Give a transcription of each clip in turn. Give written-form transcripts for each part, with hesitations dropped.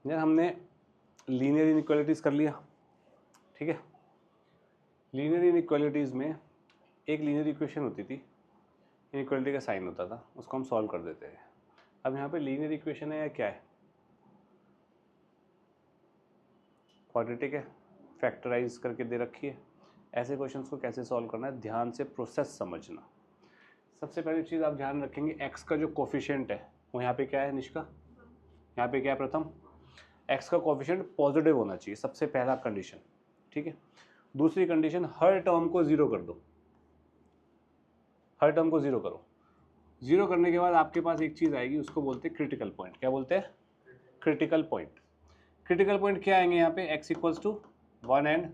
यार हमने linear inequalities कर लिया, ठीक है। लीनियर इनइक्वालिटीज़ में एक लीनियर इक्वेशन होती थी, इनइक्वालिटी का साइन होता था, उसको हम सॉल्व कर देते हैं। अब यहाँ पे लीनियर इक्वेशन है या क्या है, क्वाड्रेटिक है, फैक्टराइज करके दे रखी है। ऐसे क्वेश्चंस को कैसे सॉल्व करना है, ध्यान से प्रोसेस समझना। सबसे पहली चीज़ आप ध्यान रखेंगे, एक्स का जो कोफिशिएंट है वो यहाँ पे क्या है निष्का, यहाँ पे क्या है, प्रथम एक्स का कोफिशिएंट पॉजिटिव होना चाहिए, सबसे पहला कंडीशन, ठीक है। दूसरी कंडीशन, हर टर्म को जीरो कर दो, हर टर्म को जीरो करो। जीरो करने के बाद आपके पास एक चीज़ आएगी, उसको बोलते हैं क्रिटिकल पॉइंट। क्या बोलते हैं, क्रिटिकल पॉइंट। क्रिटिकल पॉइंट क्या आएंगे यहाँ पे, x इक्वल्स टू 1 and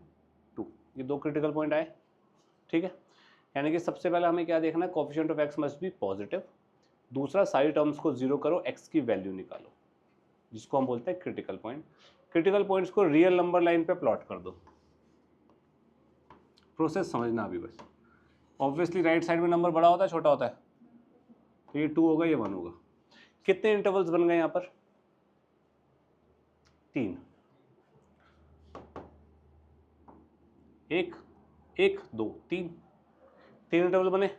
2, ये दो क्रिटिकल पॉइंट आए, ठीक है। यानी कि सबसे पहले हमें क्या देखना है, coefficient of x must be positive. दूसरा, सारी टर्म्स को जीरो करो, x की वैल्यू निकालो, जिसको हम बोलते हैं क्रिटिकल पॉइंट। क्रिटिकल पॉइंट्स को रियल नंबर लाइन पे प्लॉट कर दो। प्रोसेस समझना अभी बस। ऑब्वियसली राइट साइड में नंबर बड़ा होता है छोटा होता है, तो ये 2 होगा, ये 1 होगा। कितने इंटरवल्स बन गए यहाँ पर, 3, 1 1 2 3, 3 इंटरवल बने।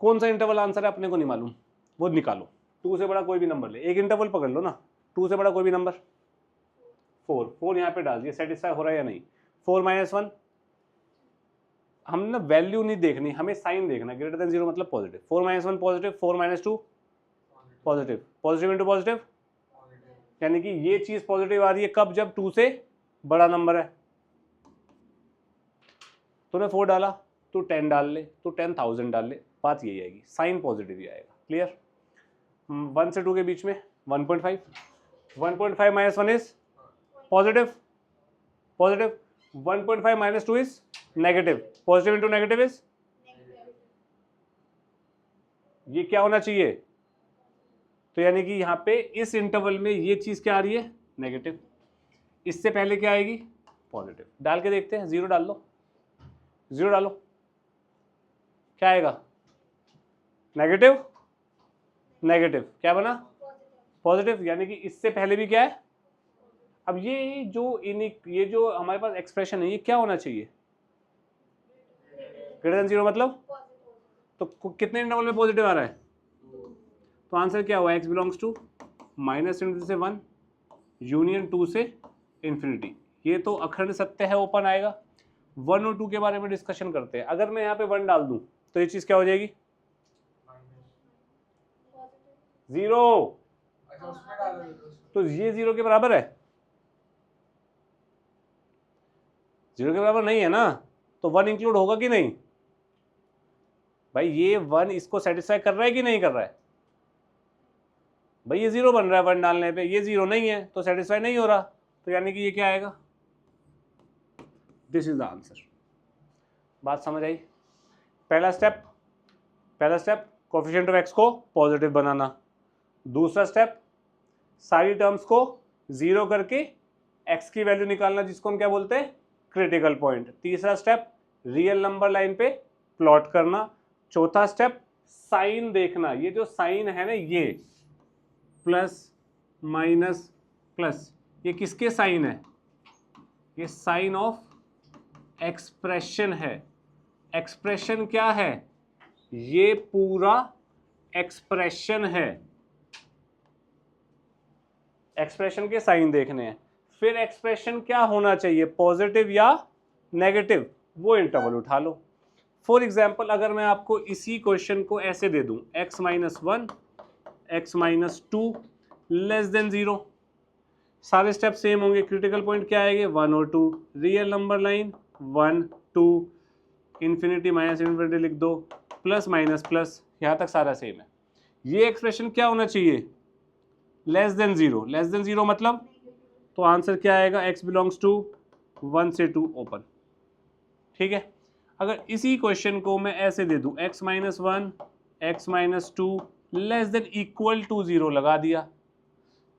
कौन सा इंटरवल आंसर है अपने को नहीं मालूम, वो निकालो। 2 से बड़ा कोई भी नंबर ले, एक इंटरवल पकड़ लो ना, 2 से बड़ा कोई भी नंबर। 4 यहाँ पे डाल दिया, सेटिस्फाई हो रहा है या नहीं। 4 - 1, हम ना वैल्यू नहीं देखनी, हमें साइन देखना, ग्रेटर देन 0 मतलब positive. 4 - 1 positive, 4 - 2 positive, positive into positive, यानी कि ये चीज पॉजिटिव आ रही है कब, जब 2 से बड़ा नंबर है। तूने 4 डाला, तू 10 डाल ले, तू 10,000 डाल ले, बात यही आएगी, साइन पॉजिटिव ही आएगा। क्लियर। 1 से 2 के बीच में 1.5, 1.5 - 1 is positive, positive. 1.5 - 2 is negative, positive into negative is, ये क्या होना चाहिए, तो यानी कि यहाँ पे इस इंटरवल में ये चीज क्या आ रही है, नेगेटिव। इससे पहले क्या आएगी, पॉजिटिव। डाल के देखते हैं, 0 डाल लो, 0 डालो, क्या आएगा, नेगेटिव, नेगेटिव, क्या बना, पॉजिटिव। यानी कि इससे पहले भी क्या है। अब ये जो हमारे पास एक्सप्रेशन है, ये क्या होना चाहिए, ग्रेटर देन 0 मतलब, तो कितने इंटरवल में पॉजिटिव आ रहा है, तो आंसर क्या हुआ, x बिलोंग्स टू -∞ से 1 यूनियन 2 से इंफिनिटी। ये तो अखंड सत्य है, ओपन आएगा। 1 और 2 के बारे में डिस्कशन करते हैं। अगर मैं यहाँ पे 1 डाल दूं तो ये चीज क्या हो जाएगी, 0। तो ये 0 के बराबर है, 0 के बराबर नहीं है ना, तो 1 इंक्लूड होगा कि नहीं भाई, ये 1 इसको सेटिस्फाई कर रहा है कि नहीं कर रहा है भाई, ये 0 बन रहा है 1 डालने पे, ये 0 नहीं है तो सेटिस्फाई नहीं हो रहा, तो यानी कि ये क्या आएगा, दिस इज द आंसर। बात समझ आई। पहला स्टेप कोफिशिएंट ऑफ x को पॉजिटिव बनाना। दूसरा स्टेप, सारी टर्म्स को जीरो करके x की वैल्यू निकालना, जिसको हम क्या बोलते हैं, क्रिटिकल पॉइंट। तीसरा स्टेप, रियल नंबर लाइन पे प्लॉट करना। चौथा स्टेप, साइन देखना। ये जो साइन है ना, ये प्लस माइनस प्लस, ये किसके साइन है, ये साइन ऑफ एक्सप्रेशन है। एक्सप्रेशन क्या है, ये पूरा एक्सप्रेशन है, एक्सप्रेशन के साइन देखने हैं। फिर एक्सप्रेशन क्या होना चाहिए, पॉजिटिव या नेगेटिव, वो इंटरवल उठा लो। फॉर एग्जाम्पल, अगर मैं आपको इसी क्वेश्चन को ऐसे दे दूं, x - 1 x - 2 लेस देन 0, सारे स्टेप सेम होंगे। क्रिटिकल पॉइंट क्या आएंगे, 1 और 2, real number line 1 2, infinity minus infinity लिख दो, प्लस माइनस प्लस, यहाँ तक सारा सेम है। ये एक्सप्रेशन क्या होना चाहिए, लेस देन 0, लेस देन 0 मतलब, तो आंसर क्या आएगा, x बिलोंग्स टू 1 से 2 ओपन। ठीक है। अगर इसी क्वेश्चन को मैं ऐसे दे दूं, x - 1 x - 2 less than equal to 0 लगा दिया,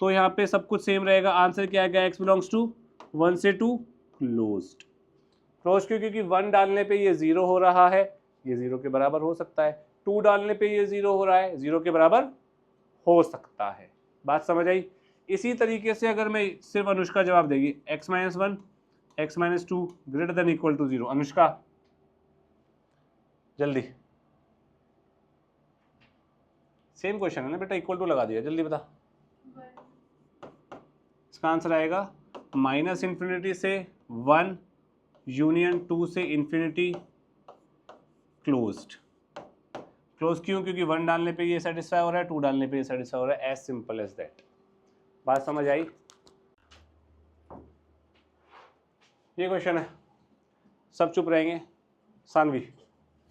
तो यहाँ पे सब कुछ सेम रहेगा। आंसर क्या आएगा, x बिलोंग्स टू 1 से 2 क्लोज्ड। क्योंकि 1 डालने पे ये 0 हो रहा है, ये 0 के बराबर हो सकता है। 2 डालने पे ये 0 हो रहा है, 0 के बराबर हो सकता है। बात समझ आई। इसी तरीके से अगर मैं सिर्फ अनुष्का जवाब देगी x-1 x-2 greater than equal to 0। Anushka जल्दी, सेम क्वेश्चन है ना बेटा, इक्वल टू लगा दिया, जल्दी बता। इसका आंसर आएगा -∞ से 1 यूनियन 2 से इन्फिनिटी क्लोज्ड। क्लोज क्यों? क्योंकि 1 डालने पे ये सेटिस्फाई हो रहा है, 2 डालने पे ये सेटिस्फाई हो रहा है, एज सिंपल एज दैट। बात समझ आई? ये क्वेश्चन है, सब चुप रहेंगे। सानवी,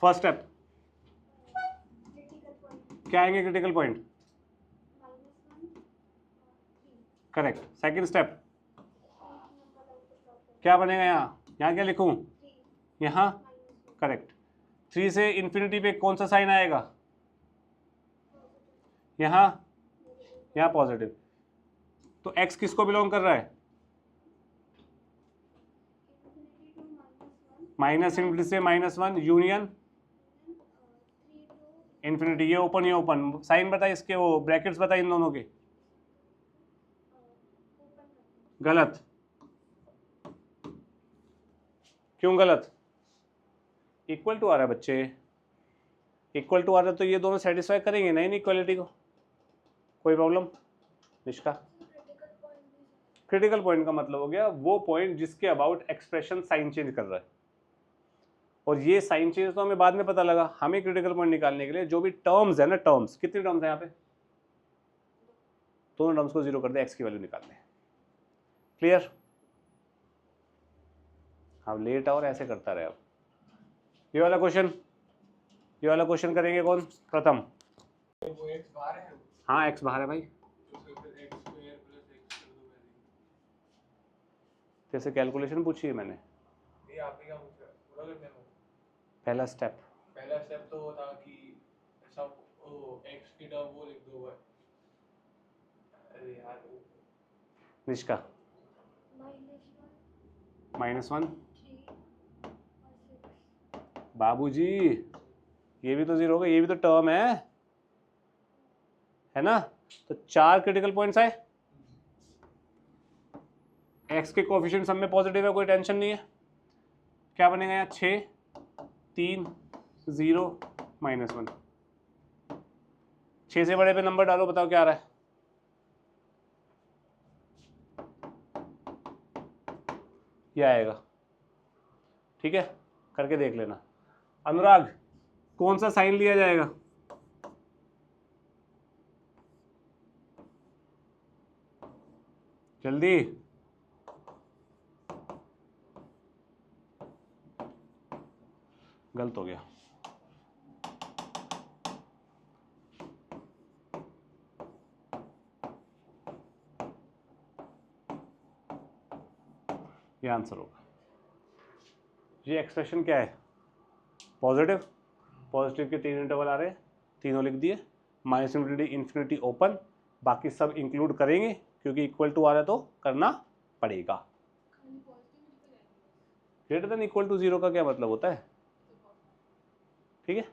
फर्स्ट स्टेप क्या आएंगे? Critical point, correct. Second step क्या बनेगा? यहाँ क्या लिखूं? यहाँ, करेक्ट। 3 से इन्फिनिटी पे कौन सा साइन आएगा? यहाँ पॉजिटिव। तो x किसको बिलोंग कर रहा है? -∞ से -1 यूनियन इन्फिनिटी। ये ओपन, साइन बता इसके, वो ब्रैकेट्स बता इन दोनों के। गलत, क्यों गलत? इक्वल टू आ रहा है बच्चे, इक्वल टू आ रहा है तो ये दोनों सेटिस्फाई करेंगे ना इनइक्वालिटी को। कोई प्रॉब्लम? निष्का, क्रिटिकल पॉइंट का मतलब हो गया वो पॉइंट जिसके अबाउट एक्सप्रेशन साइन चेंज कर रहा है, और ये साइन चेंज तो हमें बाद में पता लगा। हमें क्रिटिकल पॉइंट निकालने के लिए जो भी टर्म्स है ना, टर्म्स कितनी टर्म्स है यहाँ पे, दोनों टर्म्स को 0 कर दे, x की वैल्यू निकालने। क्लियर? अब लेट और ऐसे करता रहे। अब ये वाला क्वेश्चन करेंगे कौन? प्रथम। हाँ x बाहर है भाई, जैसे कैलकुलेशन पूछी है मैंने। ये आपने क्या पूछा? पहला स्टेप तो वो था कि ऐसा x की टर्म वो लिख दो। अरे यार, निष्का, -1 बाबूजी, ये भी तो 0 होगा, ये भी तो टर्म है ना। तो 4 क्रिटिकल पॉइंट्स आए, x के कोएफिशिएंट सब में पॉजिटिव है, कोई टेंशन नहीं है। क्या बनेगा यहाँ? 6 3 0 -1। 6 से बड़े पे नंबर डालो, बताओ क्या आ रहा है? ये आएगा, ठीक है, करके देख लेना। अनुराग, कौन सा साइन लिया जाएगा? जल्दी, गलत हो गया। ये आंसर होगा। ये एक्सप्रेशन क्या है? पॉजिटिव के 3 इंटरवल आ रहे हैं, तीनों लिख दिए। -∞, इन्फिनिटी, ओपन, बाकी सब इंक्लूड करेंगे क्योंकि इक्वल टू आ रहा है तो करना पड़ेगा। ग्रेटर देन इक्वल टू 0 का क्या मतलब होता है? ठीक है,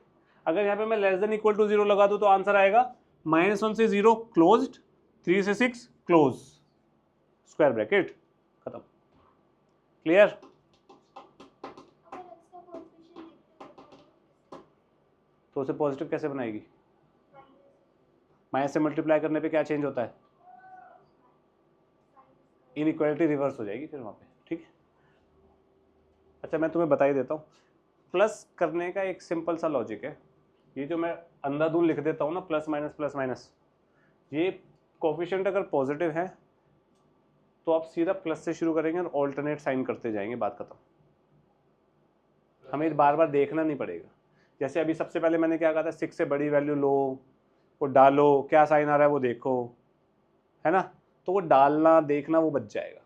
अगर यहाँ पे मैं लेस देन इक्वल टू 0 लगा दूं तो आंसर आएगा -1 से 0 क्लोज्ड, 3 से 6 क्लोज, स्क्वायर ब्रैकेट, खत्म। क्लियर? तो उसे पॉजिटिव कैसे बनाएगी? माइनस से मल्टीप्लाई करने पे क्या चेंज होता है? इनइक्वालिटी रिवर्स हो जाएगी फिर वहाँ पे, ठीक है। अच्छा, मैं तुम्हें बता ही देता हूँ, प्लस करने का एक सिंपल सा लॉजिक है। ये जो मैं अंधाधुंध लिख देता हूँ ना, प्लस माइनस, ये कोफिशिएंट अगर पॉजिटिव है तो आप सीधा प्लस से शुरू करेंगे और ऑल्टरनेट साइन करते जाएंगे, बात खत्म। हमें बार बार देखना नहीं पड़ेगा। जैसे अभी सबसे पहले मैंने क्या कहा था, 6 से बड़ी वैल्यू लो, वो डालो, क्या साइन आ रहा है वो देखो, है ना। तो वो डालना देखना वो बच जाएगा।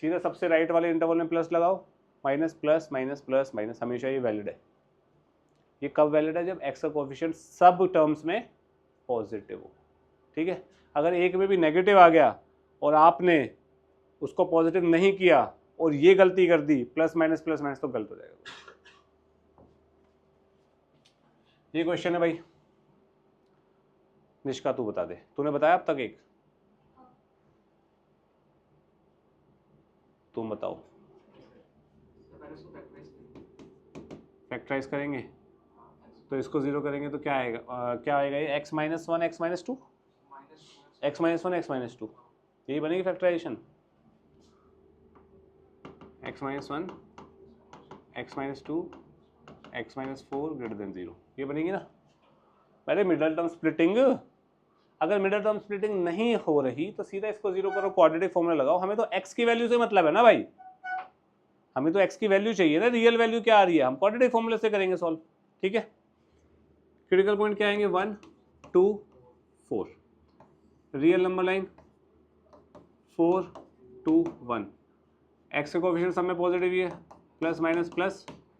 सीधा सबसे राइट वाले इंटरवल में प्लस लगाओ, minus plus minus plus minus, हमेशा ये वैलिड है। ये कब वैलिड है? जब एक्स का कोएफिशिएंट सब टर्म्स में पॉजिटिव हो, ठीक है। अगर एक में भी नेगेटिव आ गया और आपने उसको पॉजिटिव नहीं किया और ये गलती कर दी, प्लस माइनस, तो गलत हो जाएगा। ये क्वेश्चन है भाई। निष्का तू बता दे, तूने बताया अब तक एक? तुम बताओ। फैक्टराइज करेंगे तो इसको 0 करेंगे तो क्या आएगा, क्या आएगा ये x minus 1 x minus 2 x minus 1 x minus 2, यही बनेगी factorisation. x minus 1 x minus 2 x minus 4 greater than 0, ये बनेगी ना। पहले मिडल टर्म स्प्लिटिंग, अगर मिडल टर्म स्प्लिटिंग नहीं हो रही तो सीधा इसको 0 करो, क्वाड्रेटिक फॉर्मूला लगाओ। हमें तो x की वैल्यू से मतलब है ना भाई, हमें तो x की वैल्यू चाहिए ना, रियल वैल्यू क्या आ रही है, हम क्वाड्रेटिक फॉर्मूले से करेंगे सॉल्व। ठीक है, क्रिटिकल पॉइंट क्या आएंगे 1 2 4, रियल नंबर लाइन 4 2 1, x के कोएफिशिएंट सब में पॉजिटिव ही है, plus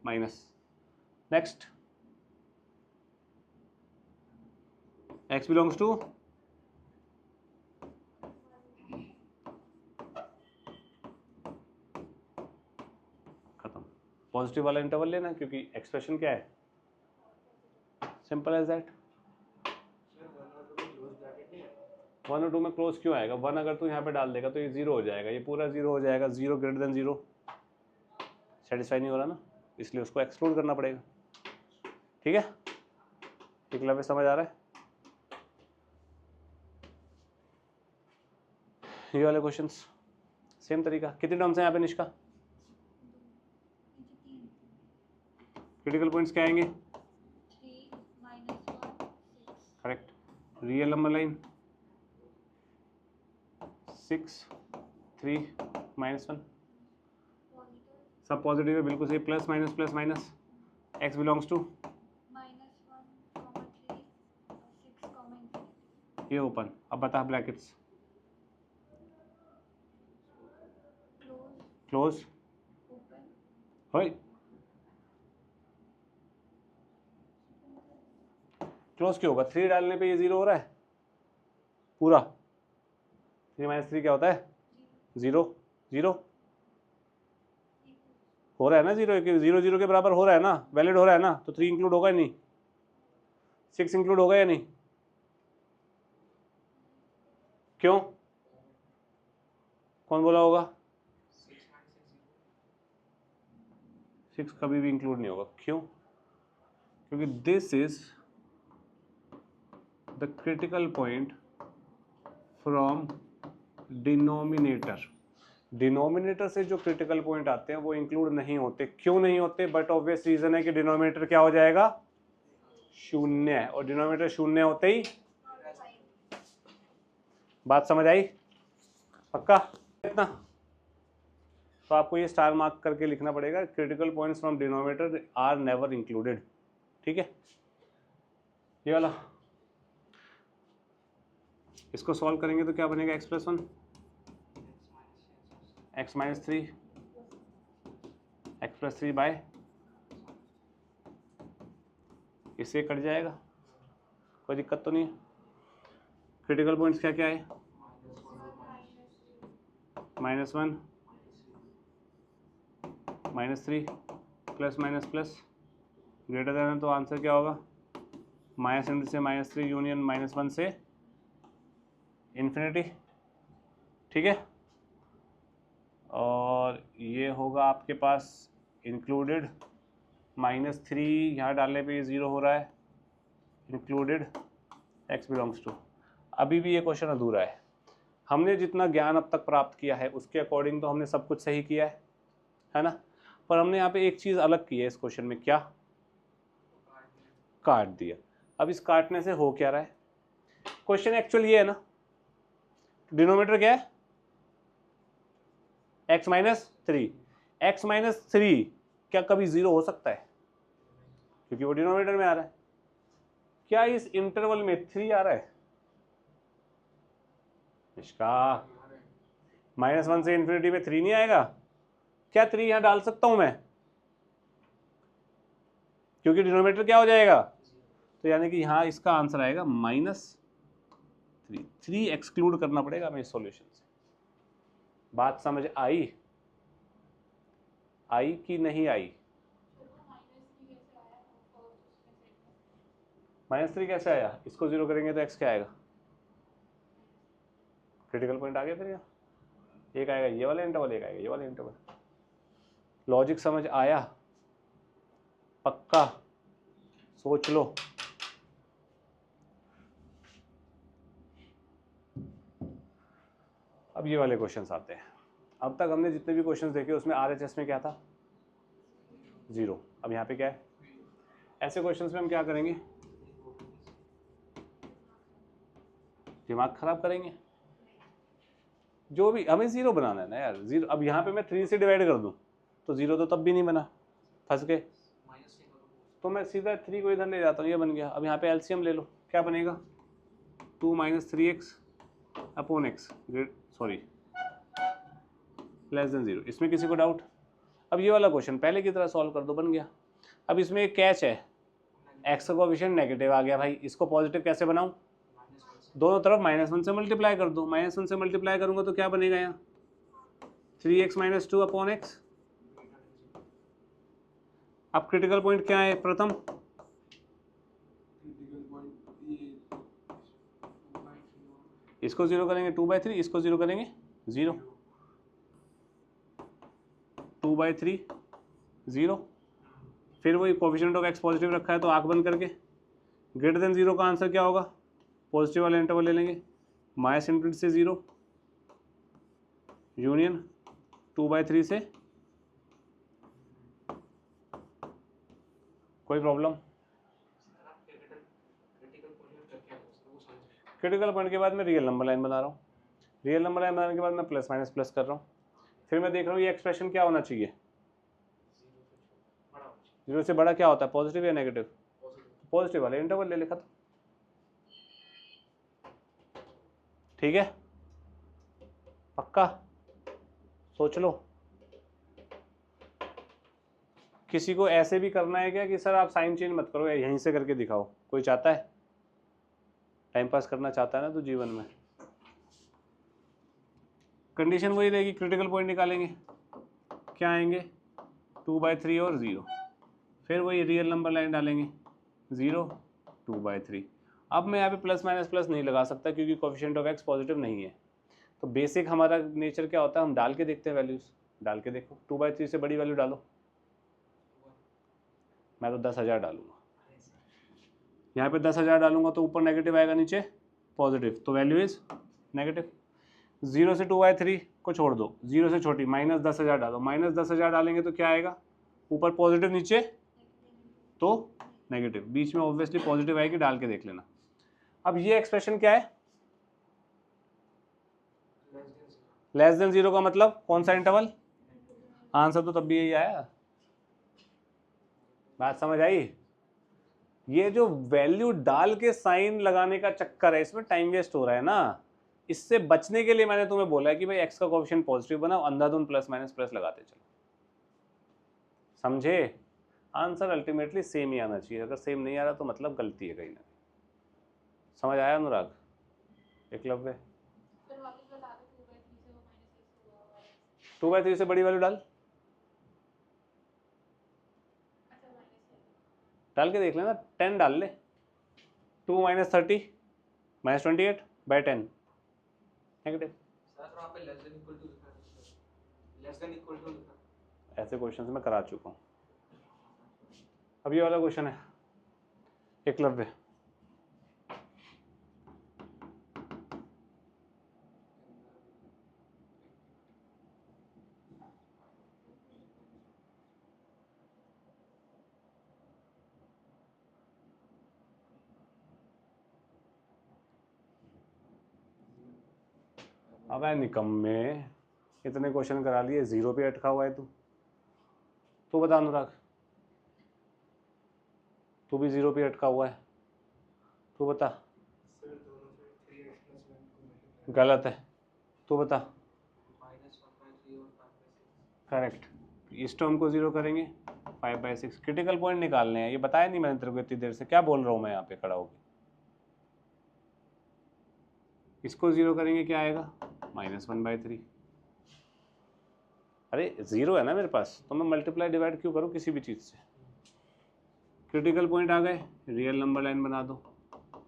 minus. Next x belongs to खत्म, पॉजिटिव वाला इंटरवल लेना क्योंकि एक्सप्रेशन क्या है, सिंपल एज दैट। 1 और 2 में क्लोज क्यों आएगा, 1 अगर तू यहाँ पे डाल देगा तो ये 0 हो जाएगा, ये पूरा 0 हो जाएगा, 0 ग्रेटर देन 0 सेटिस्फाई नहीं हो रहा ना, इसलिए उसको एक्सक्लूड करना पड़ेगा। ठीक है, एकलव्य समझ आ रहा है। ये वाले क्वेश्चंस सेम तरीका, कितने टर्म्स हैं यहाँ पे निष्का, क्रिटिकल पॉइंट्स क्या आएंगे, 3 minus 1 6, correct, real number line 6 3 minus 1, positive सब पॉजिटिव है, बिल्कुल सही, plus minus, x belongs to minus 1 comma 3 6 comma infinity, ये ओपन। अब बता ब्रैकेट्स close क्लोज, open होय क्लोज क्यों होगा, 3 डालने पे ये 0 हो रहा है पूरा, 3 माइनस 3 क्या होता है 0 0 हो रहा है ना, 0 0 0 के बराबर हो रहा है ना, वैलिड हो रहा है ना, तो 3 इंक्लूड होगा या नहीं, 6 इंक्लूड होगा या नहीं, क्यों, कौन बोला होगा, 6 कभी भी इंक्लूड नहीं होगा, क्यों, क्योंकि this is the critical point from denominator, denominator से जो क्रिटिकल पॉइंट आते हैं वो इंक्लूड नहीं होते, क्यों नहीं होते, बट ऑब्वियस रीजन है कि डिनोमिनेटर क्या हो जाएगा, शून्य है, और डिनोमिनेटर शून्य होते ही, बात समझ आई, पक्का इतना, तो आपको ये स्टार मार्क करके लिखना पड़ेगा, critical points from denominator are never included. ठीक है, ये वाला इसको सॉल्व करेंगे तो क्या बनेगा, x plus 1 x minus 3 x plus 3 by, इससे कट जाएगा, कोई दिक्कत तो नहीं है। क्रिटिकल पॉइंट्स क्या क्या है, -1 -3 प्लस ग्रेटर देन, तो आंसर क्या होगा, -3 से -3 यूनियन -1 से इन्फिनिटी। ठीक है, और ये होगा आपके पास इंक्लूडेड -3, यहाँ डालने पे ये 0 हो रहा है, इंक्लूडेड x बिलोंग्स टू। अभी भी ये क्वेश्चन अधूरा है, हमने जितना ज्ञान अब तक प्राप्त किया है उसके अकॉर्डिंग तो हमने सब कुछ सही किया है ना, पर हमने यहाँ पे एक चीज़ अलग की है इस क्वेश्चन में, क्या, काट दिया। अब इस काटने से हो क्या रहा है, क्वेश्चन एक्चुअल ये है ना, डिनोमिनेटर क्या है x माइनस 3, x माइनस 3 क्या कभी 0 हो सकता है, क्योंकि वो डिनोमिनेटर में आ रहा है, क्या इस इंटरवल में 3 आ रहा है, इसका -1 से इन्फिनिटी में 3 नहीं आएगा, क्या 3 यहां डाल सकता हूं मैं, क्योंकि डिनोमिनेटर क्या हो जाएगा, तो यानी कि यहां इसका आंसर आएगा -3, 3 एक्सक्लूड करना पड़ेगा हमें इस सॉल्यूशन से। बात समझ आई कि नहीं आई, -3 कैसे आया, इसको 0 करेंगे तो x क्या आएगा, क्रिटिकल पॉइंट आ गया फिर यहाँ, एक आएगा ये वाला इंटरवल, एक आएगा ये वाला इंटरवल। लॉजिक समझ आया? पक्का? सोच लो। अब ये वाले क्वेश्चंस आते हैं। अब तक हमने जितने भी क्वेश्चंस देखे उसमें RHS में क्या था? 0। अब यहाँ पे क्या है? ऐसे क्वेश्चंस में हम क्या करेंगे? दिमाग खराब करेंगे? जो भी हमें 0 बनाना है ना यार। 0, अब यहाँ पे मैं 3 से डिवाइड कर दूँ तो 0 तो तब भी नहीं बना, फंस गए। तो मैं सीधा 3 को इधर ले जाता हूँ, ये बन गया। अब यहाँ पे एलसीएम ले लो, क्या बनेगा? 2 - 3x upon x sorry less than 0। इसमें किसी को डाउट? अब ये वाला क्वेश्चन पहले की तरह सॉल्व कर दो, बन गया। अब इसमें एक कैच है, x का कोएफिशिएंट नेगेटिव आ गया भाई। इसको पॉजिटिव कैसे बनाऊं? दोनों तरफ -1 से मल्टीप्लाई कर दो। -1 से मल्टीप्लाई करूंगा तो क्या बनेगा यहाँ? 3x - 2 upon x। अब क्रिटिकल पॉइंट क्या है? प्रथम इसको 0 करेंगे 2/3, इसको 0 करेंगे 0, 2/3 0। फिर वही कोएफिशिएंट ऑफ x पॉजिटिव रखा है तो आंख बंद करके ग्रेटर देन 0 का आंसर क्या होगा? पॉजिटिव वाला इंटरवल ले लेंगे, -∞ से 0 यूनियन 2/3 से। कोई प्रॉब्लम? क्रिटिकल पॉइंट के बाद मैं रियल नंबर लाइन बना रहा हूँ। रियल नंबर लाइन बनाने के बाद मैं प्लस माइनस प्लस कर रहा हूँ। फिर मैं देख रहा हूँ ये एक्सप्रेशन क्या होना चाहिए? 0 से बड़ा क्या होता है? पॉजिटिव या नेगेटिव? पॉजिटिव वाले इंटरवल ले लिखा था। ठीक है, पक्का? सोच लो। किसी को ऐसे भी करना है क्या कि सर आप साइन चेंज मत करो, यहीं से करके दिखाओ? कोई चाहता है? टाइम पास करना चाहता है ना तो जीवन में कंडीशन वही रहेगी। क्रिटिकल पॉइंट निकालेंगे, क्या आएंगे? 2/3 और 0। फिर वही रियल नंबर लाइन डालेंगे, 0 2/3। अब मैं यहाँ पे प्लस माइनस प्लस नहीं लगा सकता क्योंकि कोएफिशिएंट ऑफ x पॉजिटिव नहीं है। तो बेसिक हमारा नेचर क्या होता है? हम डाल के देखते हैं वैल्यूज। डाल के देखो, 2/3 से बड़ी वैल्यू डालो। मैं तो 10,000 डालूंगा। यहाँ पे 10,000 डालूंगा तो ऊपर नेगेटिव आएगा, नीचे पॉजिटिव, तो वैल्यू इज नेगेटिव। 0 से 2/3 को छोड़ दो, 0 से छोटी -10,000 डालो। -10,000 डालेंगे तो क्या आएगा? ऊपर पॉजिटिव, नीचे तो नेगेटिव। बीच में ऑब्वियसली पॉजिटिव आएगी, डाल के देख लेना। अब ये एक्सप्रेशन क्या है? लेस देन 0 का मतलब कौन सा इंटरवल? आंसर तो तब भी यही आया। बात समझ आई? ये जो वैल्यू डाल के साइन लगाने का चक्कर है, इसमें टाइम वेस्ट हो रहा है ना। इससे बचने के लिए मैंने तुम्हें बोला है कि भाई x का कोएफिशिएंट पॉजिटिव बनाओ, अंधाधुंध प्लस माइनस प्लस लगाते चलो। समझे? आंसर अल्टीमेटली सेम ही आना चाहिए। अगर सेम नहीं आ रहा तो मतलब गलती है कहीं ना। समझ आया अनुराग? एकलव्य 2/3 से बड़ी वैल्यू डाल के देख लेना। 10 डाल ले, 2 - 30 -28/10 नेगेटिव। ऐसे क्वेश्चंस मैं करा चुका हूँ। अब ये वाला क्वेश्चन है एकलव्य। अब है निकम्मे, इतने क्वेश्चन करा लिए, 0 पे अटका हुआ है तू बता अनुराग, तू भी 0 पे अटका हुआ है, तू बता। गलत है, तू बता। करेक्ट। इस टर्म को 0 करेंगे, 5/6। क्रिटिकल पॉइंट निकालने हैं, ये बताया नहीं मैंने तेरे को इतनी देर से। क्या बोल रहा हूँ मैं यहाँ पे खड़ा होकर? इसको 0 करेंगे, क्या आएगा? -1/3। अरे 0 है ना मेरे पास, तो मैं मल्टीप्लाई डिवाइड क्यों करूँ किसी भी चीज़ से? क्रिटिकल पॉइंट आ गए, रियल नंबर लाइन बना दो,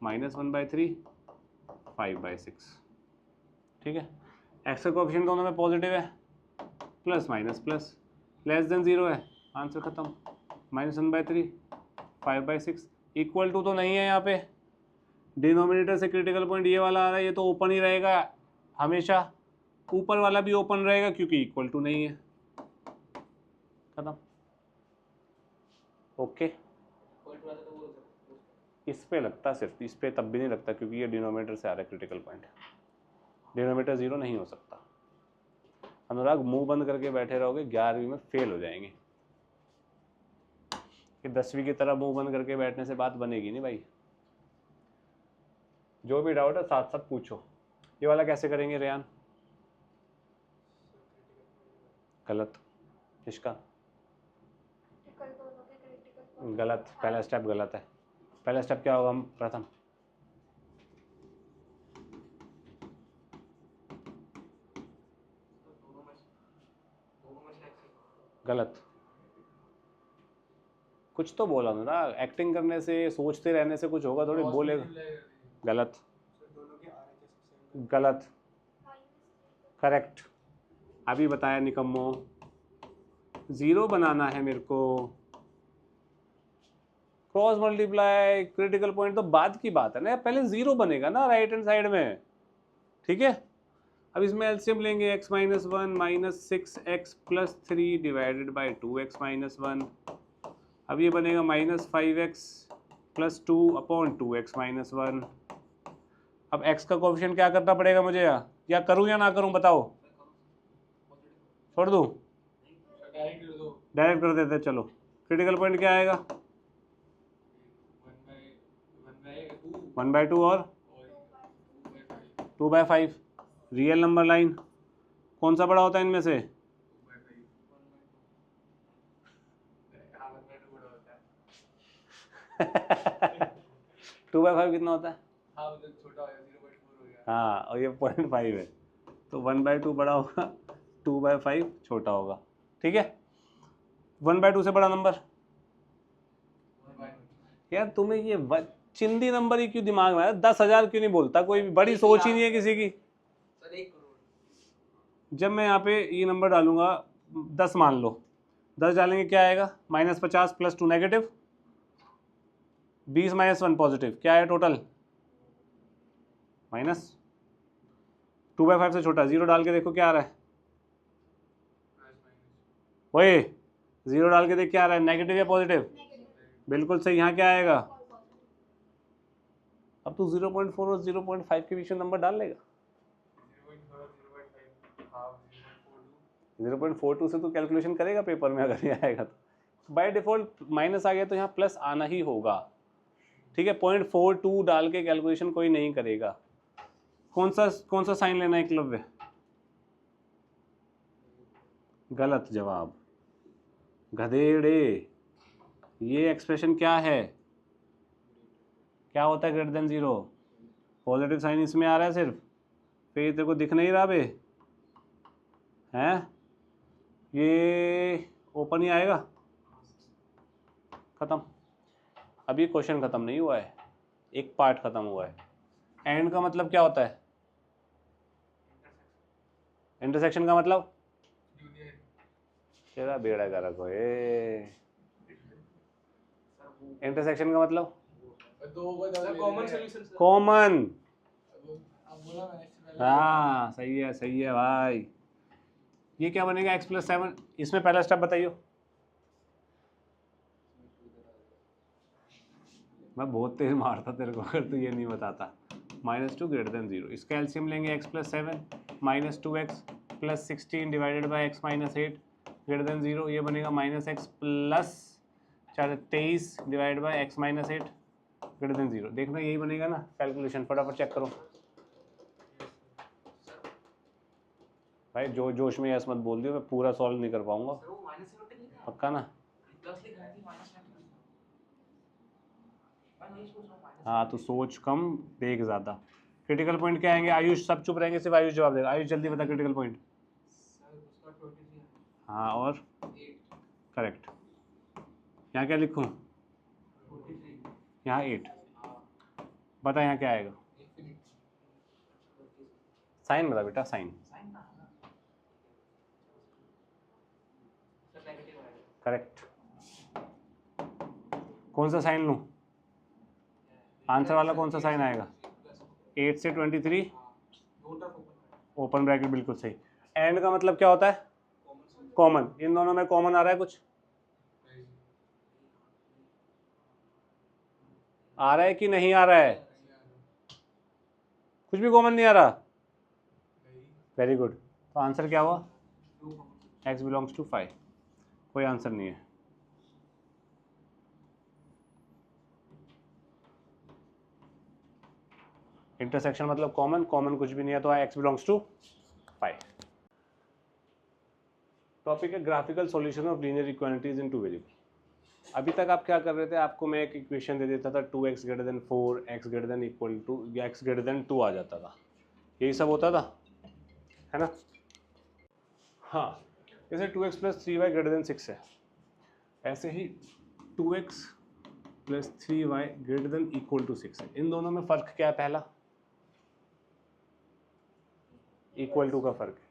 -1/3 5/6। ठीक है, एक्स का कोएफिशिएंट दोनों में पॉजिटिव है, plus minus plus, less than 0 है, आंसर खत्म। -1/3, 5/6 इक्वल टू तो नहीं है यहाँ पे, डिनोमिनेटर से क्रिटिकल पॉइंट ये वाला आ रहा है, ये तो ओपन ही रहेगा हमेशा, ऊपर वाला भी ओपन रहेगा क्योंकि इक्वल टू नहीं है, खत्म। ओके, इस पे लगता सिर्फ, इस पे तब भी नहीं लगता क्योंकि ये डिनोमिनेटर से आ रहा है क्रिटिकल पॉइंट, डिनोमिनेटर 0 नहीं हो सकता। अनुराग मुंह बंद करके बैठे रहोगे, 11वीं में फेल हो जाएंगे। कि 10वीं की तरह मुंह बंद करके बैठने से बात बनेगी नहीं भाई। जो भी डाउट है साथ साथ पूछो। ये वाला कैसे करेंगे रेयान? गलत। इसका क्रिटिकल दोनों के क्रिटिकल गलत, पहला स्टेप गलत है। पहला स्टेप क्या होगा प्रथम? गलत। कुछ तो बोला ना, एक्टिंग करने से, सोचते रहने से कुछ होगा थोड़ी, बोलेगा। गलत, गलत, करेक्ट। अभी बताया निकम्मो, 0 बनाना है मेरे को। क्रॉस मल्टीप्लाई क्रिटिकल पॉइंट तो बाद की बात है ना, पहले 0 बनेगा ना राइट हैंड साइड में, ठीक है। अब इसमें एलसीएम लेंगे, x - 1 -6x + 3 divided by 2x - 1। अब ये बनेगा -5x + 2/2x - 1। अब x का कोएफिशिएंट क्या करना पड़ेगा मुझे, या करूँ या ना करूँ बताओ? छोड़ दूँ? डायरेक्ट कर देते, चलो। क्रिटिकल पॉइंट क्या आएगा? 1/2 और 2/5। रियल नंबर लाइन कौन सा बड़ा होता है इनमें से? 2/5 कितना होता है? हाँ, और ये 0.5 है, तो 1/2 बड़ा होगा, 2/5 छोटा होगा, ठीक है। 1/2 से बड़ा नंबर? यार तुम्हें ये चिंदी नंबर ही क्यों दिमाग में आया? 10,000 क्यों नहीं बोलता कोई? बड़ी सोच ही नहीं है किसी की। जब मैं यहाँ पे ये नंबर डालूंगा 10 मान लो, 10 डालेंगे क्या आएगा? -50 + 2 नेगेटिव, 20 - 1 पॉजिटिव, क्या है टोटल? माइनस। 2/5 से छोटा, 0 डाल के देखो क्या आ रहा है? वही 0 डाल के देख क्या आ रहा है, नेगेटिव या पॉजिटिव? बिल्कुल सही। यहाँ क्या आएगा? अब तू 0.4 और 0.5 के बीच में नंबर डाल लेगा। 0.42 से तो कैलकुलेशन करेगा पेपर में, अगर ये आएगा तो। बाय डिफॉल्ट माइनस आ गया तो यहाँ प्लस आना ही होगा, ठीक है। 0.42 डाल के कैलकुलेशन कोई नहीं करेगा। कौन सा साइन लेना है एकलव्य? गलत जवाब, गधेड़े। ये एक्सप्रेशन क्या है? क्या होता है ग्रेटर देन 0? पॉजिटिव साइन इसमें आ रहा है सिर्फ, फिर तेरे को दिख नहीं रहा बे, हैं? ये ओपन ही आएगा, खत्म। अभी क्वेश्चन खत्म नहीं हुआ है, एक पार्ट खत्म हुआ है। एंड का मतलब क्या होता है? इंटरसेक्शन का मतलब? तेरा बेड़ा गर्क हो। इंटरसेक्शन का मतलब? कॉमन। हाँ सही है भाई। ये क्या बनेगा? x + 7। इसमें पहला स्टेप बताइए। मैं बहुत तेज मारता तेरे को अगर तू ये नहीं बताता। -2 ग्रेटर देन 0। इसका एलसीएम लेंगे, x + 7 -2x + 16 divided by x - 8 greater than 0। ये बनेगा -x + 23 divided by x - 8 greater than 0। देखना यही बनेगा ना कैलकुलेशन, फटाफट चेक करो भाई। जोश में यस मत बोल दियो, मैं पूरा सॉल्व नहीं कर पाऊंगा, पक्का ना? हाँ तो सोच कम, देख ज़्यादा। क्रिटिकल पॉइंट क्या आएंगे? आयुष, सब चुप रहेंगे, सिर्फ आयुष जवाब देगा। आयुष जल्दी बता क्रिटिकल पॉइंट। हाँ और करेक्ट। यहाँ क्या लिखूँ? यहाँ 8। बता यहाँ क्या आएगा? साइन बता बेटा, साइन। करेक्ट। कौन सा साइन लूँ? आंसर वाला कौन सा साइन आएगा? 8 से 23 ओपन ब्रैकेट, बिल्कुल सही। एंड का मतलब क्या होता है? कॉमन। इन दोनों में कॉमन आ रहा है कुछ? आ रहा है कि नहीं आ रहा है? कुछ भी कॉमन नहीं आ रहा। Very good. तो आंसर क्या हुआ? x belongs to 5। कोई आंसर नहीं है। इंटरसेक्शन मतलब कॉमन, कॉमन कुछ भी नहीं है तो x बिलोंग्स टू 5। टॉपिक है graphical solution of linear equalities in two variable. अभी तक आप क्या कर रहे थे? आपको मैं एक इक्वेशन दे देता था 2x greater than 4, x greater than equal to, या x ग्रेटर देन 2 आ जाता था, यही सब होता था, है ना? हाँ, जैसे 2x plus 3y greater then 6 है, ऐसे ही 2x plus 3y greater than equal to 6 है। इन दोनों में फ़र्क क्या है? पहला इक्वल टू का फ़र्क है।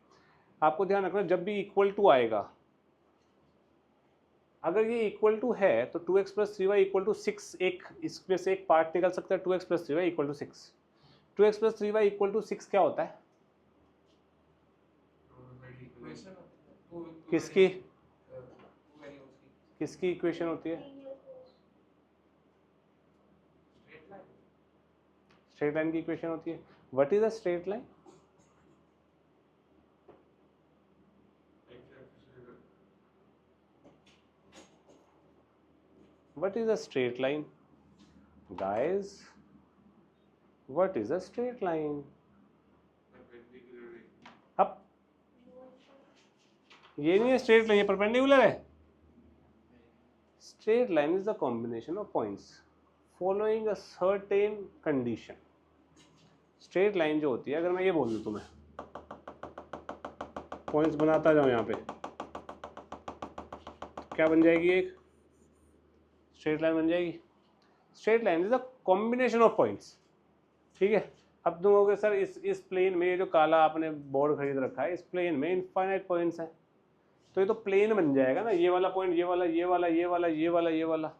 आपको ध्यान रखना, जब भी इक्वल टू आएगा, अगर ये इक्वल टू है तो 2x plus 3y equal to 6, एक इसमें से एक पार्ट निकल सकता है। 2x plus 3y equal to 6। 2x plus 3y equal to 6 क्या होता है? किसकी किसकी इक्वेशन होती है? स्ट्रेट लाइन की इक्वेशन होती है। What is a straight line? What is a straight line? Guys, what is a straight line? अब ये नहीं है स्ट्रेट लाइन, ये परपेंडिकुलर है। Straight line is the combination of points following a certain condition. Straight line जो होती है, अगर मैं ये बोल दूं तुम्हें, पॉइंट्स बनाता जाऊं यहाँ पे, तो क्या बन जाएगी? एक स्ट्रेट लाइन बन जाएगी। Straight line is a combination of points, ठीक है। अब तुम कहोगे सर इस प्लेन में, ये जो काला आपने बोर्ड खरीद रखा है, इस प्लेन में इनफाइनाइट पॉइंट्स हैं, तो ये तो प्लेन बन जाएगा ना। ये वाला पॉइंट, ये वाला, ये वाला, ये वाला, ये वाला, ये वाला,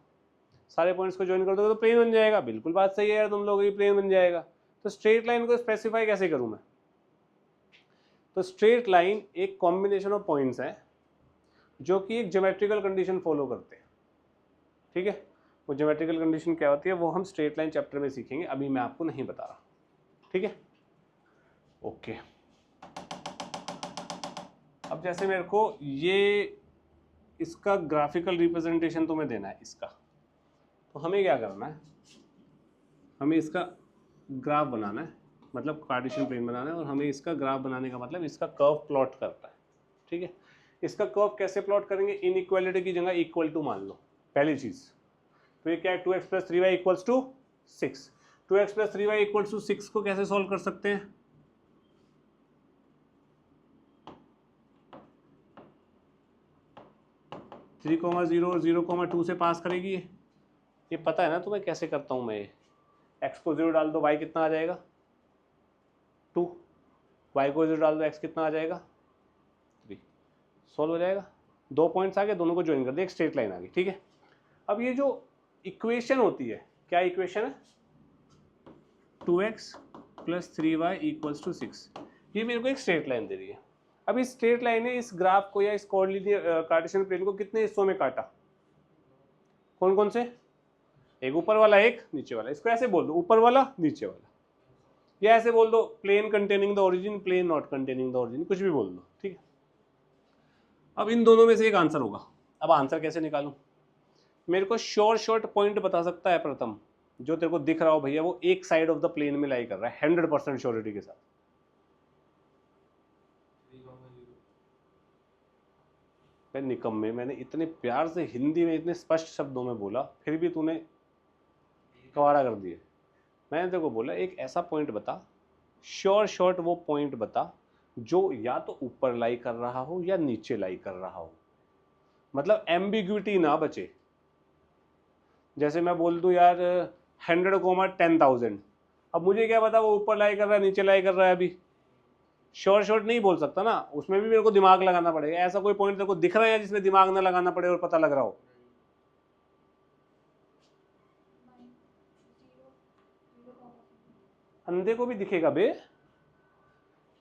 सारे पॉइंट्स को ज्वाइन कर दोगे तो प्लेन बन जाएगा। बिल्कुल बात सही है यार तुम लोग, ये प्लेन बन जाएगा। तो स्ट्रेट लाइन को स्पेसिफाई कैसे करूँ मैं? तो स्ट्रेट लाइन एक कॉम्बिनेशन ऑफ पॉइंट्स है जो कि एक ज्योमेट्रिकल कंडीशन फॉलो करते हैं, ठीक है। वो ज्योमेट्रिकल कंडीशन क्या होती है वो हम स्ट्रेट लाइन चैप्टर में सीखेंगे, अभी मैं आपको नहीं बता रहा, ठीक है। ओके, अब जैसे मेरे को ये इसका ग्राफिकल रिप्रेजेंटेशन तुम्हें देना है इसका, तो हमें क्या करना है? हमें इसका ग्राफ बनाना है, मतलब कार्टेशियन प्लेन बनाना है, और हमें इसका ग्राफ बनाने का मतलब इसका कर्व प्लॉट करना है, ठीक है। इसका कर्व कैसे प्लॉट करेंगे? इनइक्वालिटी की जगह इक्वल टू मान लो, पहली चीज़। तो ये क्या है? 2x plus 3y equals to 6। 2x plus 3y equals to 6 को कैसे सॉल्व कर सकते हैं? थ्री कोमा 0 और 0,2 से पास करेगी ये पता है ना तुम्हें कैसे करता हूँ मैं ये। x को 0 डाल दो, y कितना आ जाएगा? 2। y को 0 डाल दो, x कितना आ जाएगा? 3। सॉल्व हो जाएगा। 2 पॉइंट्स आ गए, दोनों को ज्वाइन कर दे, एक स्ट्रेट लाइन आ गई, ठीक है। अब ये जो इक्वेशन होती है, क्या इक्वेशन है? 2x plus 3y equals to 6, ये मेरे को एक स्ट्रेट लाइन दे रही है। अब इस स्ट्रेट लाइन ने इस ग्राफ को या इस कार्टेशियन प्लेन को कितने हिस्सों में काटा? कौन कौन से? एक ऊपर वाला, एक नीचे वाला। इसको ऐसे बोल दो, ऊपर वाला नीचे वाला, या ऐसे बोल दो plane containing the origin, plane not containing the origin, कुछ भी बोल दो, ठीक है। अब इन दोनों में से एक आंसर होगा। अब आंसर कैसे निकालूं? मेरे को शॉर्ट पॉइंट बता सकता है प्रथम, जो तेरे को दिख रहा हो भैया वो एक साइड ऑफ द प्लेन में लाई कर रहा है 100% श्योरिटी के साथ। निकम्मे, मैंने इतने प्यार से हिंदी में इतने स्पष्ट शब्दों में बोला, फिर भी तूने कवाड़ा कर दिए। मैंने तेरे को बोला एक ऐसा पॉइंट बता, शॉर्ट वो पॉइंट बता जो या तो ऊपर लाई कर रहा हो या नीचे लाई कर रहा हो, मतलब एम्बिग्विटी ना बचे। जैसे मैं बोल दूं यार 100, 10,000, अब मुझे क्या पता वो ऊपर लाई कर रहा है नीचे लाई कर रहा है। अभी शॉर्ट नहीं बोल सकता ना, उसमें भी मेरे को दिमाग लगाना पड़ेगा। ऐसा कोई पॉइंट तेरे को दिख रहा है जिसमें दिमाग ना लगाना पड़े और पता लग रहा हो? अंधे को भी दिखेगा बे।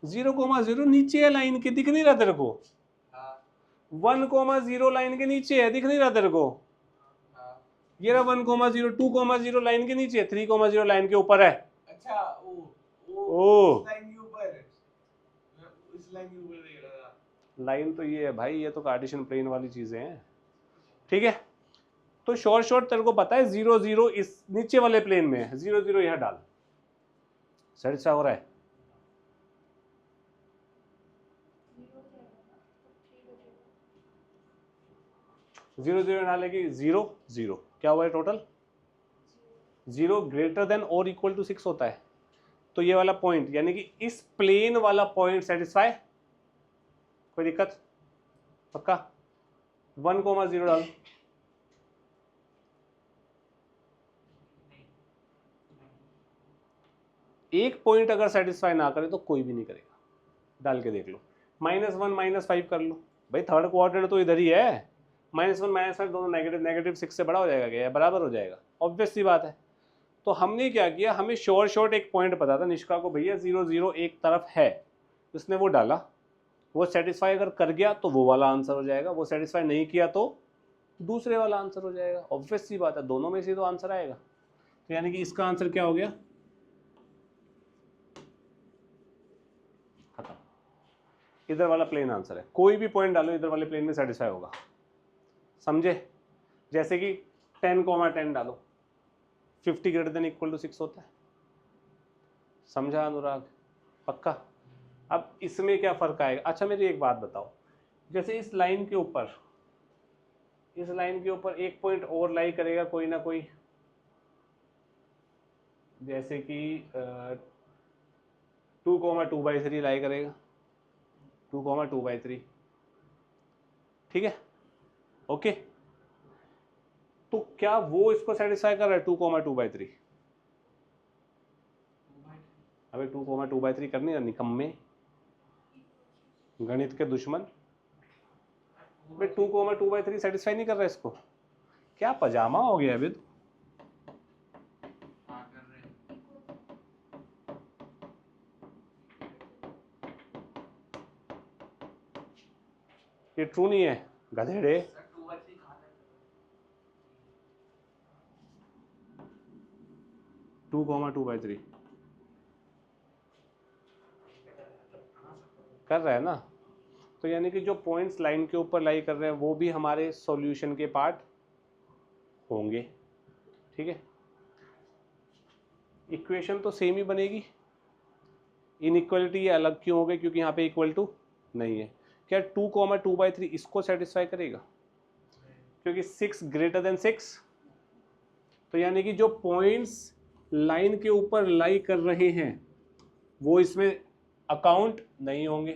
0,0 नीचे है लाइन के, दिख नहीं रहा तेरे को? 1,0 लाइन के नीचे है, दिख नहीं रहा तेरे को? ये रहा 1,0, 2,0 लाइन के नीचे है, 3,0 लाइन के ऊपर है। अच्छा ओ इस लाइन के ऊपर है, इस लाइन के ऊपर देख रहा था। लाइन तो ये है भाई, ये तो कार्टेशियन प्लेन वाली चीजें हैं, ठीक है। तो शॉर्ट तेरे को पता है 0,0 इस नीचे वाले प्लेन में है, 0,0 यहां डाल। सेटिस्फाई हो रहा है? 0,0 डालेगी 0,0, क्या हुआ है टोटल? 0 ग्रेटर देन और इक्वल टू 6 होता है। तो ये वाला पॉइंट यानी कि इस प्लेन वाला पॉइंट सेटिस्फाई, कोई दिक्कत? पक्का? 1,0 डाल। एक पॉइंट अगर सेटिस्फाई ना करे तो कोई भी नहीं करेगा, डाल के देख लो। -1 -5 कर लो भाई, थर्ड क्वाड्रेंट तो इधर ही है। -1 -5 दोनों नेगेटिव 6 से बड़ा हो जाएगा क्या? बराबर हो जाएगा, ऑब्वियस सी बात है। तो हमने क्या किया, हमें शॉर्ट एक पॉइंट पता था निष्का को, भैया 0,0 एक तरफ है, उसने वो डाला। वो सेटिस्फाई अगर कर गया तो वो वाला आंसर हो जाएगा, वो सेटिस्फाई नहीं किया तो दूसरे वाला आंसर हो जाएगा, ऑब्वियस सी बात है, दोनों में से तो आंसर आएगा। तो यानी कि इसका आंसर क्या हो गया? खत्म। इधर वाला प्लेन आंसर है, कोई भी पॉइंट डालो इधर वाले प्लेन में सेटिस्फाई होगा, समझे? जैसे कि 10,10 डालो, 50 ग्रेटर देन इक्वल टू 6 होता है, समझा अनुराग? पक्का? अब इसमें क्या फर्क आएगा? अच्छा मेरी एक बात बताओ, जैसे इस लाइन के ऊपर एक पॉइंट और लाई करेगा कोई ना कोई, जैसे कि 2,2/3 लाई करेगा, 2,2/3, ठीक है, ओके। तो क्या वो इसको सेटिस्फाई कर रहा है 2,2/3? अबे 2,2/3 करनी है निकम्मे, गणित के दुश्मन। भाई 2,2/3 सेटिस्फाई नहीं कर रहा इसको, क्या पजामा हो गया अभी? ये ट्रू नहीं है गधेड़े। 2,2/3 कर रहा है ना, तो यानी कि जो पॉइंट्स लाइन के ऊपर लाई कर रहे हैं वो भी हमारे सॉल्यूशन के पार्ट होंगे, ठीक है। इक्वेशन तो सेम ही बनेगी, इनइक्वालिटी ये अलग क्यों हो गई? क्योंकि यहाँ पे इक्वल टू नहीं है। क्या 2,2/3 इसको सेटिस्फाई करेगा? क्योंकि 6 ग्रेटर देन 6, तो यानी कि जो पॉइंट्स लाइन के ऊपर लाई कर रहे हैं वो इसमें अकाउंट नहीं होंगे।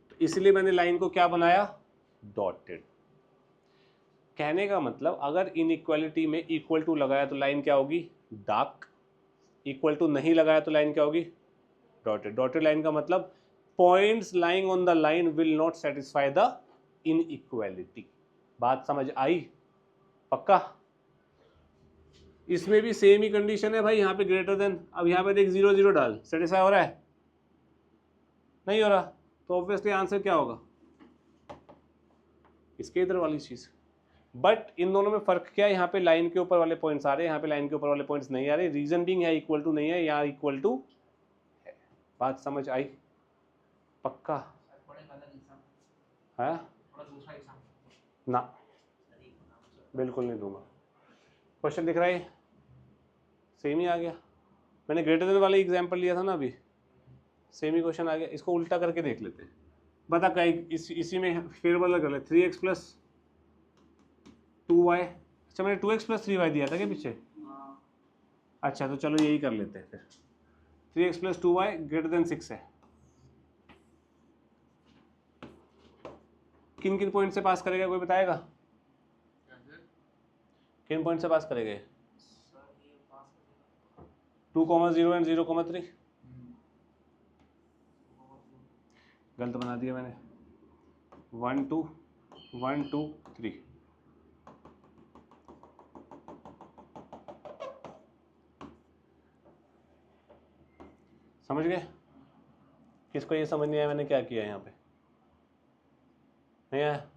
तो इसलिए मैंने लाइन को क्या बनाया? डॉटेड। कहने का मतलब अगर इनइक्वालिटी में इक्वल टू लगाया तो लाइन क्या होगी? डार्क। इक्वल टू नहीं लगाया तो लाइन क्या होगी? डॉटेड। डॉटेड लाइन का मतलब points lying on the line will not satisfy the inequality. बात समझ आई? पक्का? इसमें भी सेम ही कंडीशन है भाई, यहाँ पे ग्रेटर देन, अब यहाँ पे देख 0,0 डाल, सेटिस्फाई हो रहा है? नहीं हो रहा, तो ऑब्वियसली आंसर क्या होगा? इसके इधर वाली चीज। बट इन दोनों में फर्क क्या है? यहाँ पे लाइन के ऊपर वाले पॉइंट्स आ रहे हैं, यहाँ पे लाइन के ऊपर वाले पॉइंट्स नहीं आ रहे। रीजन बीइंग है इक्वल टू नहीं है, यहाँ इक्वल टू है। बात समझ आई? पक्का? है ना? बिल्कुल नहीं दूंगा। क्वेश्चन दिख रहा है सेम ही आ गया। मैंने ग्रेटर देन वाला एग्जांपल लिया था ना अभी, सेम ही क्वेश्चन आ गया। इसको उल्टा करके देख लेते हैं। बता क्या इसी में फेरबदल कर ले। 3x + 2y। अच्छा मैंने 2x + 3y दिया था क्या पीछे? अच्छा तो चलो यही कर लेते हैं फिर। 3x + 2y > 6 है। किन किन पॉइंट से पास करेगा कोई बताएगा? किन पॉइंट से पास करेगा? 2,0 एंड 0,3 गलत बना दिया मैंने। 1 2 1 2 3 समझ गए? किसको ये समझ नहीं आया मैंने क्या किया यहाँ पे? नहीं आया?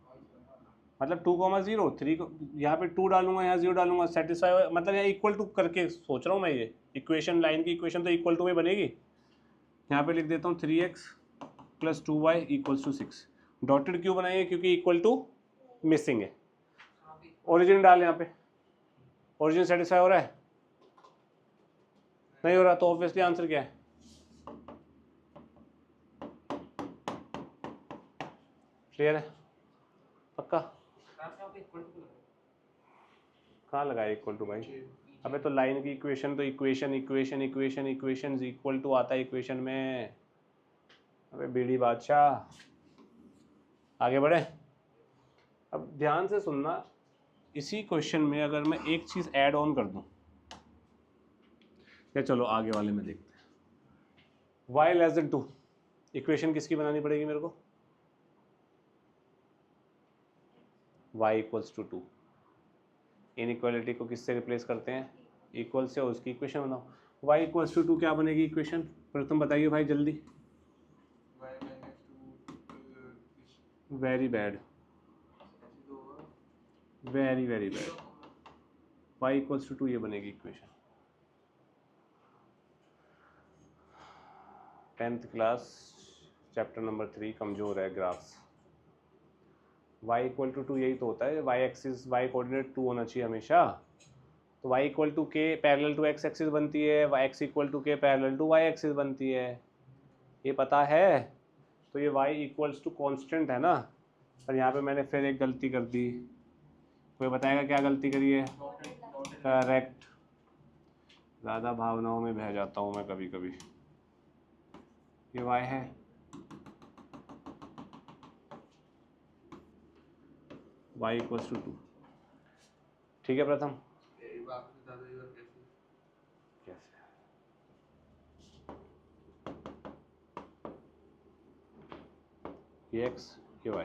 मतलब 2,0 3 को यहाँ पे 2 डालूंगा, यहाँ 0 डालूंगा, सेटिस्फाई, मतलब यहाँ इक्वल टू करके सोच रहा हूँ मैं। ये इक्वेशन, लाइन की इक्वेशन तो इक्वल टू में बनेगी। यहाँ पे लिख देता हूँ 3x + 2y = 6। डॉटेड क्यों बनाइए? क्योंकि इक्वल टू मिसिंग है। ओरिजिन डाल यहाँ पे। ओरिजिन सेटिस्फाई हो रहा है? नहीं हो रहा तो ऑब्वियसली आंसर क्या है? क्लियर है? पक्का? कहाँ लगाया इक्वल टू भाई? अबे तो लाइन की इक्वेशन तो equation equation equation equation equal to आता है इक्वेशन में। अबे बीड़ी बादशाह, आगे बढ़े। अब ध्यान से सुनना, इसी क्वेश्चन में अगर मैं एक चीज ऐड ऑन कर दूं, या चलो आगे वाले में देखते हैं। y < 2 इक्वेशन किसकी बनानी पड़ेगी मेरे को? y = 2। इनइक्वालिटी को किससे रिप्लेस करते हैं? इक्वल से, उसकी इक्वेशन बनाओ। y = 2 क्या बनेगी इक्वेशन? प्रथम बताइए भाई जल्दी। Very bad, very very bad. y = 2 ये बनेगी equation. 10th class chapter number 3 कमजोर है ग्राफ्स। y = 2 यही तो होता है। y एक्सिस, y कोऑर्डिनेट 2 होना चाहिए हमेशा। तो y = k parallel to x axis बनती है, x = k parallel to y axis बनती है। ये पता है? तो ये y = कांस्टेंट है ना। पर यहाँ पे मैंने फिर एक गलती कर दी। कोई बताएगा क्या गलती करी है? करेक्ट। ज़्यादा भावनाओं में बह जाता हूँ मैं कभी कभी। ये y है, y = 2। ठीक है प्रथम? कैसे? ये x, ये y।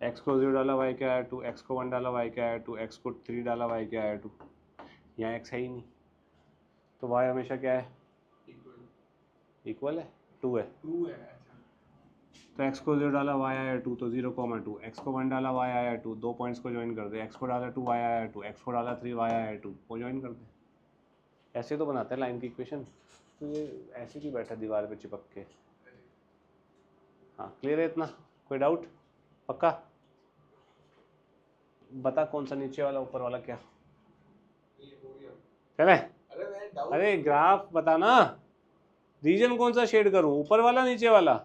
x को 0 डाला y क्या आया 2, x को 1 डाला y क्या आया 2, x को 3 डाला y क्या आया 2। यहाँ x है ही नहीं, तो y हमेशा क्या है? इक्वल है, 2 है। तो x को 0 डाला y आया 2, तो 0,2। x को 1 डाला y आया 2, 2 पॉइंट्स को ज्वाइन कर दे। x को डाला 2 y आया 2, x को डाला 3 y आया 2, वो ज्वाइन कर दे। ऐसे तो बनाते हैं लाइन की इक्वेशन। तो ये ऐसे ही बैठा दीवार पे चिपक के। हाँ क्लियर है इतना? कोई डाउट? पक्का? बता कौन सा नीचे वाला ऊपर वाला क्या? चले? अरे ग्राफ बताना, रीजन कौन सा शेड करूं, ऊपर वाला नीचे वाला?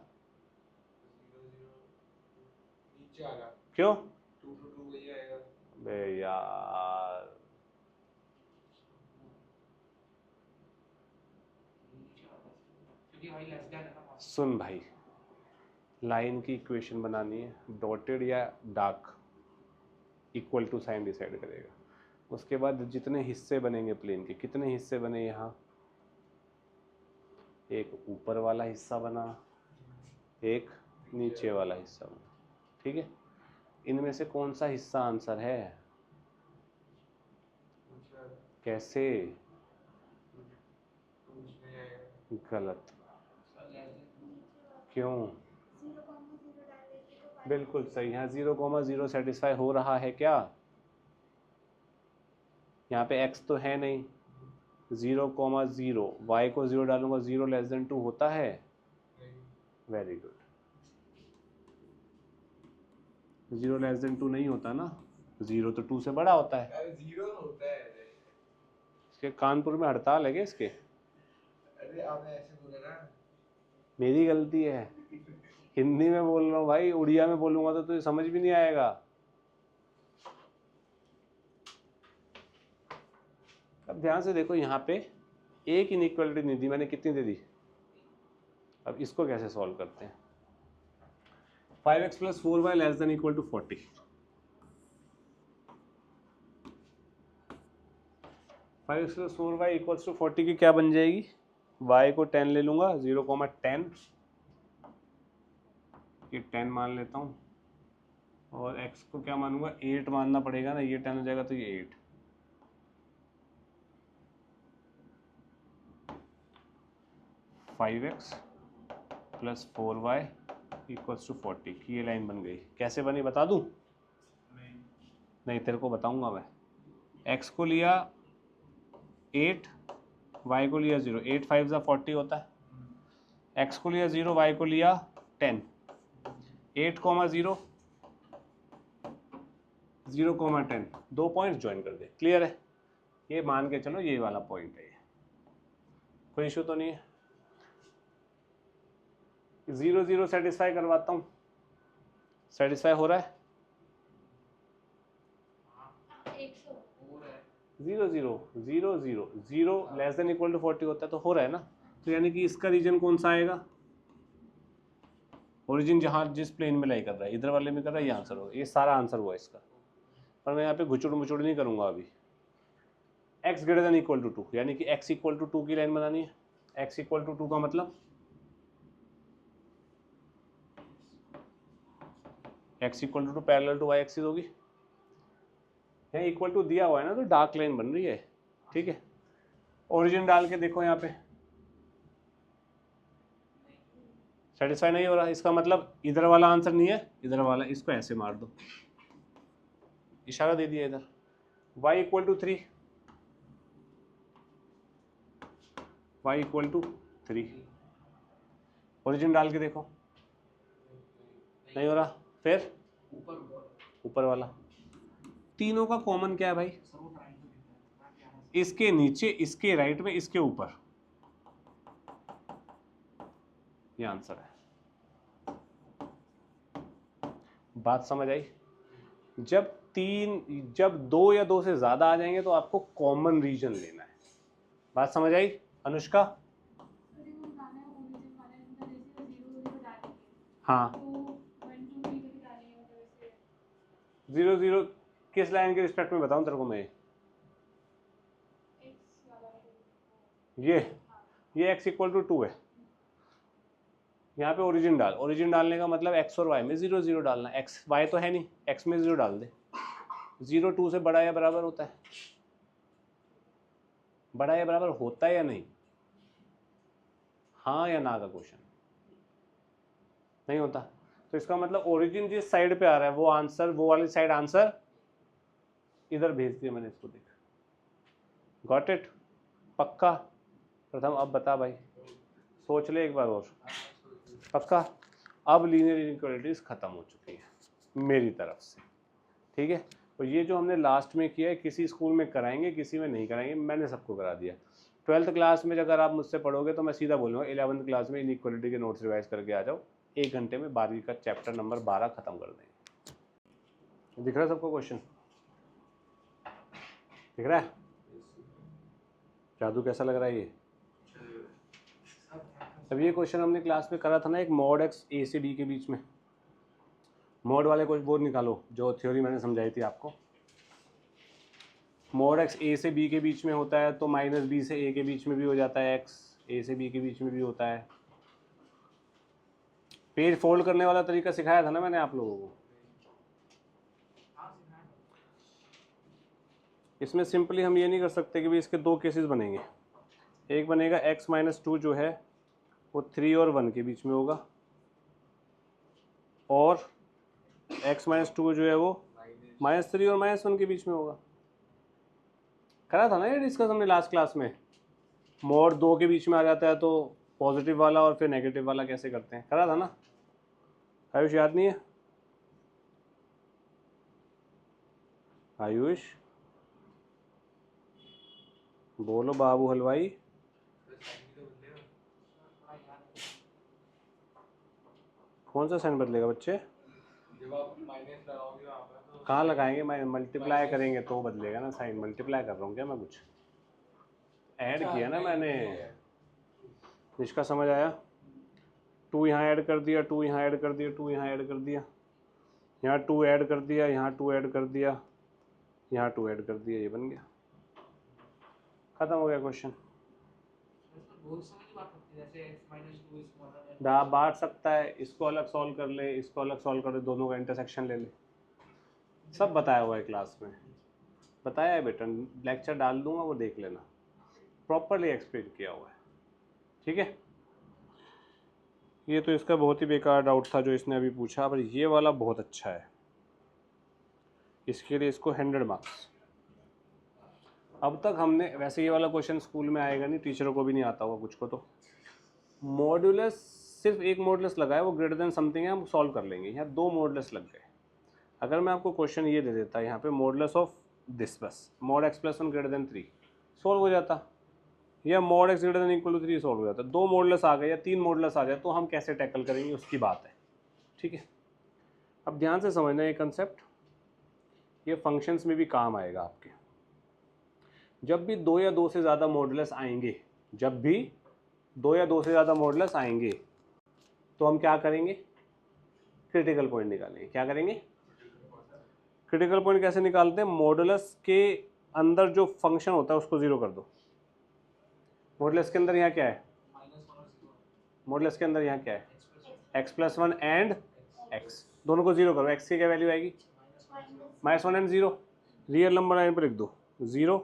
क्यों? बे यार, सुन भाई, लाइन की इक्वेशन बनानी है, डॉटेड या dark equal to sign decide करेगा। उसके बाद जितने हिस्से बनेंगे प्लेन के, कितने हिस्से बने यहाँ? एक ऊपर वाला हिस्सा बना, एक नीचे वाला हिस्सा बना। ठीक है, इनमें से कौन सा हिस्सा आंसर है? कैसे? गलत। क्यों? 0,0 डालेंगे तो y बिल्कुल सही। यहाँ 0,0 सेटिस्फाई हो रहा है क्या? यहाँ पे x तो है नहीं। 0,0 y को 0 डालूंगा, 0 < 2 होता है? Very good. 0 < 2 नहीं होता ना, 0 तो 2 से बड़ा होता है। अरे 0 होता है। इसके कानपुर में हड़ताल है क्या इसके? अरे आपने ऐसे बोला ना। मेरी गलती है, हिंदी में बोल रहा हूँ भाई, उड़िया में बोलूंगा तो तुझे समझ भी नहीं आएगा। अब ध्यान से देखो, यहाँ पे एक इनइक्वालिटी नहीं दी मैंने, कितनी दे दी? अब इसको कैसे सॉल्व करते हैं? 5x + 4y <= 40। 5x + 4y = 40 की क्या बन जाएगी? y को 10 ले लूँगा, 0,10, ये 10 मान लेता हूँ, और x को क्या मानूंगा? 8 मानना पड़ेगा ना, ये 10 हो जाएगा तो ये 8। (5x + 4y = 40 की ये लाइन बन गई। कैसे बनी बता दूं? नहीं, तेरे को बताऊंगा मैं। x को लिया 8, y को लिया 0, 8 5 = 40 होता है। x को लिया 0, y को लिया 10, 8, 0, 0,10, 2 पॉइंट ज्वाइन कर दे। क्लियर है? ये मान के चलो ये वाला पॉइंट है, ये कोई इशू तो नहीं है। 0 0 सेटिस्फाई करवाता हूँ, सेटिस्फाई हो रहा है? 0 0 0 0 0 <= 40 होता है तो हो रहा है ना। तो यानी कि इसका रीजन कौन सा आएगा? ओरिजिन जहाँ जिस प्लेन में लाई कर रहा है, इधर वाले में कर रहा है, ये आंसर होगा। ये सारा आंसर हुआ इसका, पर मैं यहाँ पे घुचुड़ मुचुड़ नहीं करूँगा अभी। x > 2, यानी कि x = 2 की लाइन बनानी है। x = 2 का मतलब x = 2 parallel to y axis होगी। यहाँ इक्वल टू दिया हुआ है ना, तो डार्क लाइन बन रही है। ठीक है, ओरिजिन डाल के देखो यहाँ पे, सेटिस्फाई नहीं हो रहा। इसका मतलब इधर वाला आंसर नहीं है, इधर वाला, इसको ऐसे मार दो, इशारा दे दिया इधर। y = 3, y = 3, ओरिजिन डाल के देखो, नहीं हो रहा। फिर ऊपर वाला, तीनों का कॉमन क्या है भाई? इसके नीचे, इसके राइट में, इसके ऊपर, ये आंसर है। बात समझ आई? जब 2 या 2 से ज्यादा आ जाएंगे तो आपको कॉमन रीजन लेना है। बात समझ आई अनुष्का? हाँ, 0 0 किस लाइन के रिस्पेक्ट में बताऊं तेरे को मैं? ये x = 2 है। यहाँ पे ओरिजिन डाल, ओरिजिन डालने का मतलब x और y में 0 0 डालना। x y तो है नहीं, x में 0 डाल दे। 0 2 से बड़ा या बराबर होता है? बड़ा या बराबर होता है या नहीं? हाँ या ना का क्वेश्चन, नहीं होता। तो इसका मतलब ओरिजिन जिस साइड पे आ रहा है वो आंसर, वो वाली साइड आंसर इधर भेज दिया मैंने इसको, देख। Got it? पक्का? प्रथम अब बता भाई, सोच ले एक बार और। पक्का? अब लीनियर इनइक्वालिटीज खत्म हो चुकी है मेरी तरफ से। ठीक है, तो ये जो हमने लास्ट में किया है, किसी स्कूल में कराएंगे, किसी में नहीं कराएंगे, मैंने सबको करा दिया। 12th क्लास में अगर आप मुझसे पढ़ोगे तो मैं सीधा बोलूँगा 11th क्लास में इनइक्वालिटी के नोट्स रिवाइज करके आ जाओ, 1 घंटे में 12वीं का चैप्टर नंबर 12 खत्म कर देंगे। दिख रहा है सबको क्वेश्चन? दिख रहा है? जादू कैसा लग रहा है ये? अब ये क्वेश्चन हमने क्लास में करा था ना, एक mod x a से b के बीच में। mod वाले कुछ वो निकालो जो थ्योरी मैंने समझाई थी आपको। mod x a से b के बीच में होता है तो -b से a के बीच में भी हो जाता है, x a से b के बीच में भी होता है। पेज फोल्ड करने वाला तरीका सिखाया था ना मैंने आप लोगों को। इसमें सिंपली हम ये नहीं कर सकते कि भी इसके 2 केसेस बनेंगे। एक बनेगा x - 2 जो है वो 3 और 1 के बीच में होगा, और x - 2 जो है वो -3 और -1 के बीच में होगा। करा था ना ये डिस्कस हमने लास्ट क्लास में। mod 2 के बीच में आ जाता है तो पॉजिटिव वाला और फिर नेगेटिव वाला कैसे करते हैं, करा था ना? आयुष याद नहीं है? आयुष बोलो बाबू हलवाई। कौन सा साइन बदलेगा बच्चे? जब आप माइनस लगाओगे वहाँ पर तो कहाँ लगाएंगे? मैं मल्टीप्लाई करेंगे तो बदलेगा ना साइन। मल्टीप्लाई कर रहा हूँ क्या मैं? कुछ ऐड किया ना मैंने। इसका समझ आया? 2 यहाँ ऐड कर दिया, 2 यहाँ ऐड कर दिया, 2 यहाँ ऐड कर दिया, यहाँ 2 ऐड कर दिया, यहाँ 2 ऐड कर दिया, यहाँ 2 ऐड कर दिया, ये बन गया। खत्म हो गया क्वेश्चन। बहुत समय की बात होती है, जैसे x-2 is smaller than दा बांट सकता है, इसको अलग सॉल्व कर ले, इसको अलग सॉल्व कर ले, दोनों का इंटरसेक्शन ले ले। सब बताया हुआ है क्लास में, बताया है बेटा, लेक्चर डाल दूंगा वो देख लेना, प्रॉपरली एक्सप्लेन किया हुआ है। ठीक है, ये तो इसका बहुत ही बेकार डाउट था जो इसने अभी पूछा, पर ये वाला बहुत अच्छा है, इसके लिए इसको 100 मार्क्स। अब तक हमने, वैसे ये वाला क्वेश्चन स्कूल में आएगा नहीं, टीचरों को भी नहीं आता होगा कुछ को, तो मॉड्यूलस सिर्फ एक मॉड्यूलस लगा है, वो ग्रेटर देन समथिंग है, हम सॉल्व कर लेंगे। यहाँ 2 मॉड्यूलस लग गए। अगर मैं आपको क्वेश्चन ये दे देता यहाँ पे मॉडुलस ऑफ दिस, बस mod x+1 greater than 3 solve हो जाता, या mod x greater than equal to 3 solve हो जाता। 2 मॉडुलस आ गए या 3 मॉडुलस आ जाए तो हम कैसे टैकल करेंगे उसकी बात है। ठीक है, अब ध्यान से समझना ये कंसेप्ट, ये फंक्शंस में भी काम आएगा आपके। जब भी 2 या 2 से ज़्यादा मॉडुलस आएंगे, जब भी 2 या 2 से ज़्यादा मॉडुलस आएंगे तो हम क्या करेंगे, क्रिटिकल पॉइंट निकालेंगे। क्या करेंगे, क्रिटिकल पॉइंट कैसे निकालते हैं, मॉडुलस के अंदर जो फंक्शन होता है उसको 0 कर दो। मॉडुलस के अंदर यहाँ क्या है, मॉडुलस के अंदर यहाँ क्या है, x+1 एंड x, दोनों को 0 करो। x की क्या वैल्यू आएगी, -1 एंड 0। रियल नंबर लाइन पर लिख दो, 0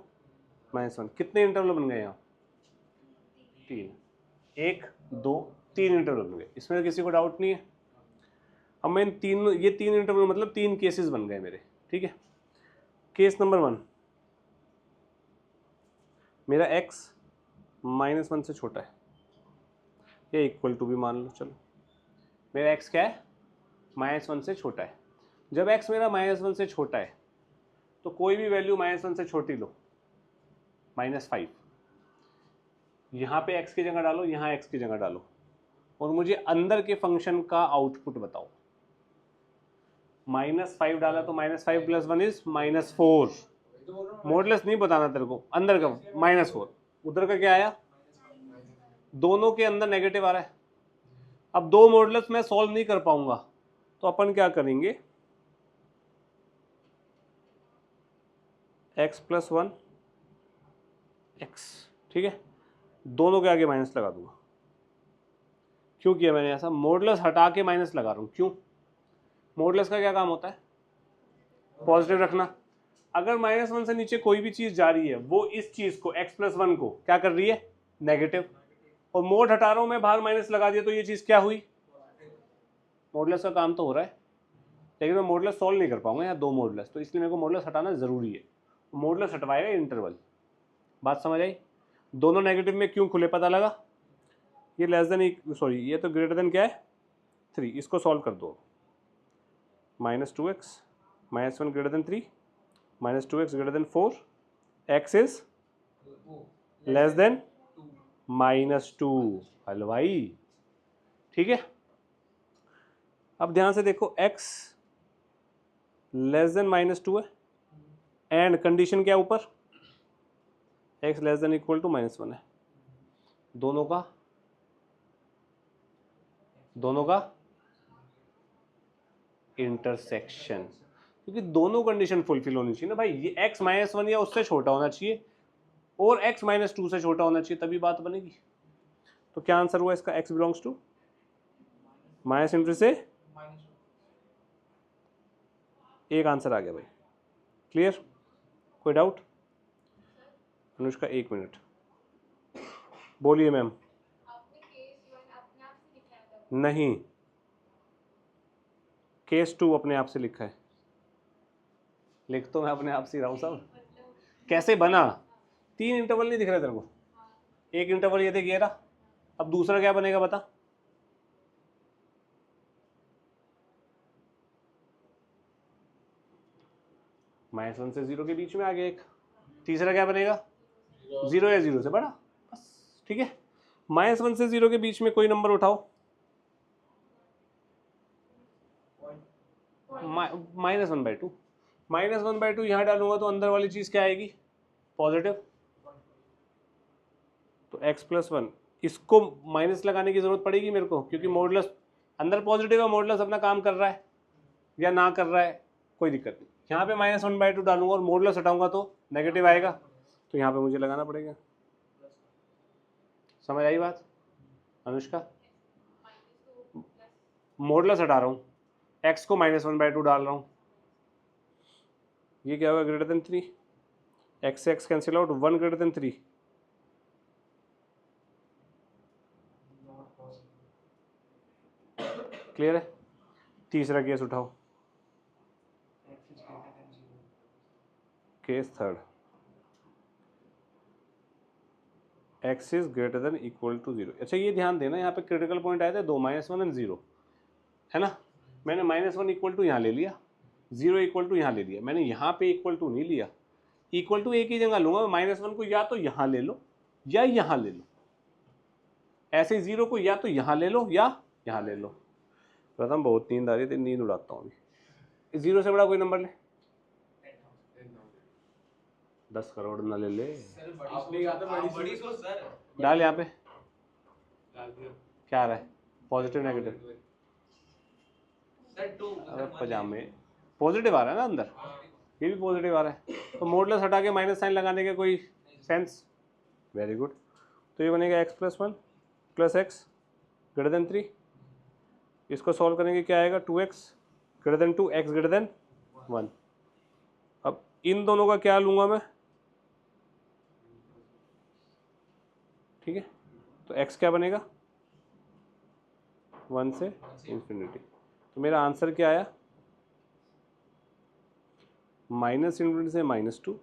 -1। कितने इंटरवल बन गए यहाँ, 3, 1 2 3 इंटरवल बन गए। इसमें किसी को डाउट नहीं है। अब मैं ये 3 इंटरवल मतलब 3 केसेस बन गए मेरे। ठीक है, केस नंबर 1, मेरा x -1 से छोटा है, या इक्वल टू भी मान लो, चलो मेरा x क्या है, -1 से छोटा है। जब x मेरा -1 से छोटा है तो कोई भी वैल्यू -1 से छोटी लो, -5, यहाँ पे x की जगह डालो, यहाँ x की जगह डालो, और मुझे अंदर के फंक्शन का आउटपुट बताओ। -5 डाला तो -5 + 1 इज -4। मॉडुलस नहीं बताना तेरे को, अंदर का -4, उधर का क्या आया, दोनों के अंदर नेगेटिव आ रहा है। अब 2 मॉडुलस मैं सॉल्व नहीं कर पाऊंगा तो अपन क्या करेंगे, x+1 x, ठीक है, दोनों के आगे माइनस लगा दूंगा। क्यों किया मैंने ऐसा, मॉडुलस हटा के माइनस लगा रहा हूं। क्यों, मॉडुलस का क्या काम होता है, पॉजिटिव रखना। अगर -1 से नीचे कोई भी चीज जा रही है वो इस चीज को x+1 को क्या कर रही है, नेगेटिव, और मोड हटा रहा हूं मैं, बाहर माइनस लगा दिया तो ये चीज क्या हुई, मॉडुलस का काम तो हो रहा है, लेकिन मैं मॉडुलस सॉल्व नहीं कर पाऊंगा यहाँ 2 मॉडुलस, तो इसलिए मेरे को मॉडुलस हटाना जरूरी है। मॉडुलस हटवाएगा इंटरवल। बात समझ आई, दोनों नेगेटिव में क्यों खुले, पता लगा। ये लेस देन सॉरी ये तो ग्रेटर देन क्या है 3, इसको सॉल्व कर दो। -2x -1 greater than 3 -2x greater than 4, x is less than -2, हलवाई। ठीक है, अब ध्यान से देखो, x लेस देन -2 है, एंड कंडीशन क्या ऊपर, x less than equal to -1 है। दोनों का इंटरसेक्शन, क्योंकि दोनों कंडीशन फुलफिल होनी चाहिए ना भाई। ये x -1 या उससे छोटा होना चाहिए और x -2 से छोटा होना चाहिए, तभी बात बनेगी। तो क्या आंसर हुआ इसका, x बिलोंग्स टू -, से एक आंसर आ गया भाई। क्लियर, कोई डाउट। अनुष्का 1 मिनट बोलिए मैम। नहीं, केस 2 अपने आप से लिखा है, लिख तो मैं अपने आप से रहा हूँ सब। कैसे बना, 3 इंटरवल नहीं दिख रहे तेरे को, एक इंटरवल ये देख ये रहा, अब दूसरा क्या बनेगा बता, -1 से 0 के बीच में आ गया एक, तीसरा क्या बनेगा 0 या 0 से बड़ा, बस। ठीक है, -1 से 0 के बीच में कोई नंबर उठाओ, -1/2, -1/2 यहाँ डालूंगा तो अंदर वाली चीज क्या आएगी, पॉजिटिव। तो x+1, इसको माइनस लगाने की जरूरत पड़ेगी मेरे को, क्योंकि मॉडुलस अंदर पॉजिटिव है, मॉडुलस अपना काम कर रहा है या ना कर रहा है, कोई दिक्कत नहीं। यहाँ पे -1/2 डालूंगा और मॉडुलस हटाऊंगा तो नेगेटिव आएगा, तो यहाँ पे मुझे लगाना पड़ेगा। समझ आई बात अनुष्का? मॉडुलस हटा रहा हूँ, x को -1/2 डाल रहा हूँ, ये क्या होगा ग्रेटर देन 3, x से x cancel out, 1 greater than 3, clear है? तीसरा केस उठाओ, case third, x is greater than equal to 0। अच्छा ये ध्यान देना, यहाँ पे क्रिटिकल पॉइंट आए थे 2, -1 एंड 0, है ना? मैंने -1 इक्वल टू यहाँ ले लिया, 0 इक्वल टू यहाँ ले लिया, मैंने यहाँ पे इक्वल टू नहीं लिया। इक्वल टू एक ही जगह लूंगा मैं, -1 को या तो यहाँ ले लो या यहाँ ले लो, ऐसे 0 को या तो यहाँ ले लो या यहाँ ले लो। प्रथम बहुत नींद आ रही थी, नींद उड़ाता हूँ अभी। 0 से बड़ा कोई नंबर ले, 10 करोड़ ना ले ले, आपने कहा था बड़ी सोच सर। डाल यहाँ पे, डाल दिया क्या आ रहा है? Positive negative? सर 2 अरे पजामे पॉजिटिव आ रहा है ना अंदर, ये भी पॉजिटिव आ रहा है, तो मॉडुलस हटा के माइनस साइन लगाने के कोई सेंस? Very good. तो ये बनेगा x + 1 + x ग्रेटर देन 3, इसको सॉल्व करेंगे क्या आएगा? 2x greater than 2, x greater then 1। अब इन दोनों का क्या लूँगा मैं? ठीक है, तो x क्या बनेगा? 1 से इन्फिनिटी। तो मेरा आंसर क्या आया? -∞ से -2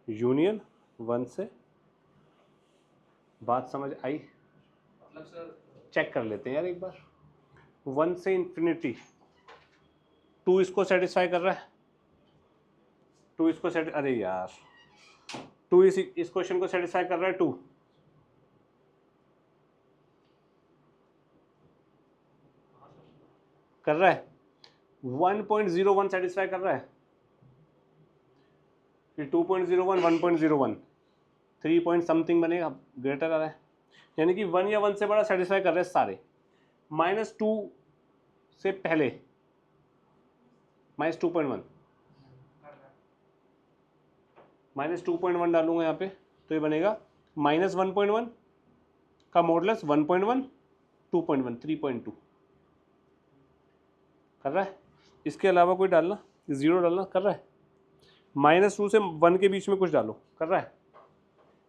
यूनियन 1 से। बात समझ आई? मतलब सर चेक कर लेते हैं यार एक बार। 1 से इन्फिनिटी, 2 इसको सेटिस्फाई कर रहा है, 2 इसको अरे यार 2 इस क्वेश्चन को सेटिस्फाई कर रहा है, 2 कर रहा है, 1.01 सेटिस्फाई कर रहा है, फिर 2.01, 1.01, 3 पॉइंट समथिंग बनेगा, ग्रेटर आ रहा है, यानी कि 1 या 1 से बड़ा सेटिस्फाई कर रहे हैं सारे। -2 से पहले -2.1, -2.1 डालूंगा यहाँ पे, तो ये बनेगा -1.1 का मॉडुलस 1.1, 2.1, 3.2 कर रहा है। इसके अलावा कोई डालना, 0 डालना, कर रहा है। -2 से 1 के बीच में कुछ डालो, कर रहा है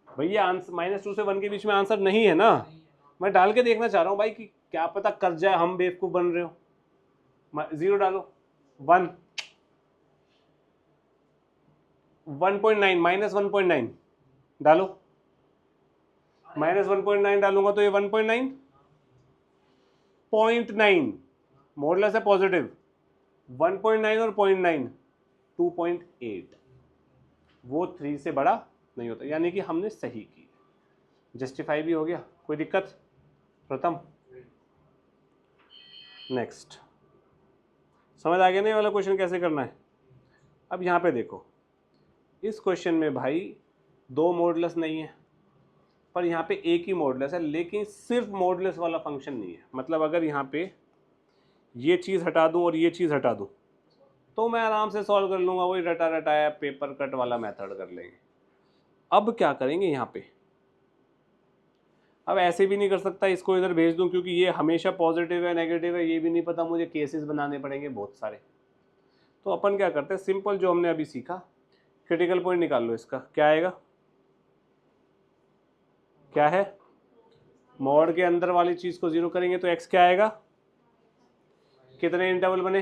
भैया। आंसर -2 से 1 के बीच में आंसर नहीं है ना, मैं डाल के देखना चाह रहा हूँ भाई कि क्या पता कर जाए, हम बेवकूफ़ बन रहे हो। 0 डालो, 1, 1.9, -1.9 डालो, -1.9 डालूंगा तो ये 1.9, 0.9 मॉडुलस है पॉजिटिव, 1.9 और 0.9 2.8, वो 3 से बड़ा नहीं होता, यानी कि हमने सही की, जस्टिफाई भी हो गया। कोई दिक्कत? प्रथम नेक्स्ट, समझ आ गया नहीं वाला क्वेश्चन कैसे करना है? अब यहाँ पे देखो, इस क्वेश्चन में भाई 2 मॉडुलस नहीं है, पर यहाँ पे एक ही मॉडुलस है, लेकिन सिर्फ मॉडुलस वाला फंक्शन नहीं है। मतलब अगर यहाँ पे ये चीज़ हटा दूँ और ये चीज़ हटा दूँ तो मैं आराम से सॉल्व कर लूँगा, वही रटा रटाया पेपर कट वाला मेथड कर लेंगे। अब क्या करेंगे यहाँ पे? अब ऐसे भी नहीं कर सकता इसको इधर भेज दूँ, क्योंकि ये हमेशा पॉजिटिव है नेगेटिव है ये भी नहीं पता, मुझे केसेस बनाने पड़ेंगे बहुत सारे। तो अपन क्या करते हैं, सिंपल जो हमने अभी सीखा, क्रिटिकल पॉइंट निकाल लो। इसका क्या आएगा? क्या है? मॉड के अंदर वाली चीज़ को 0 करेंगे तो x क्या आएगा? कितने इंटरवल बने?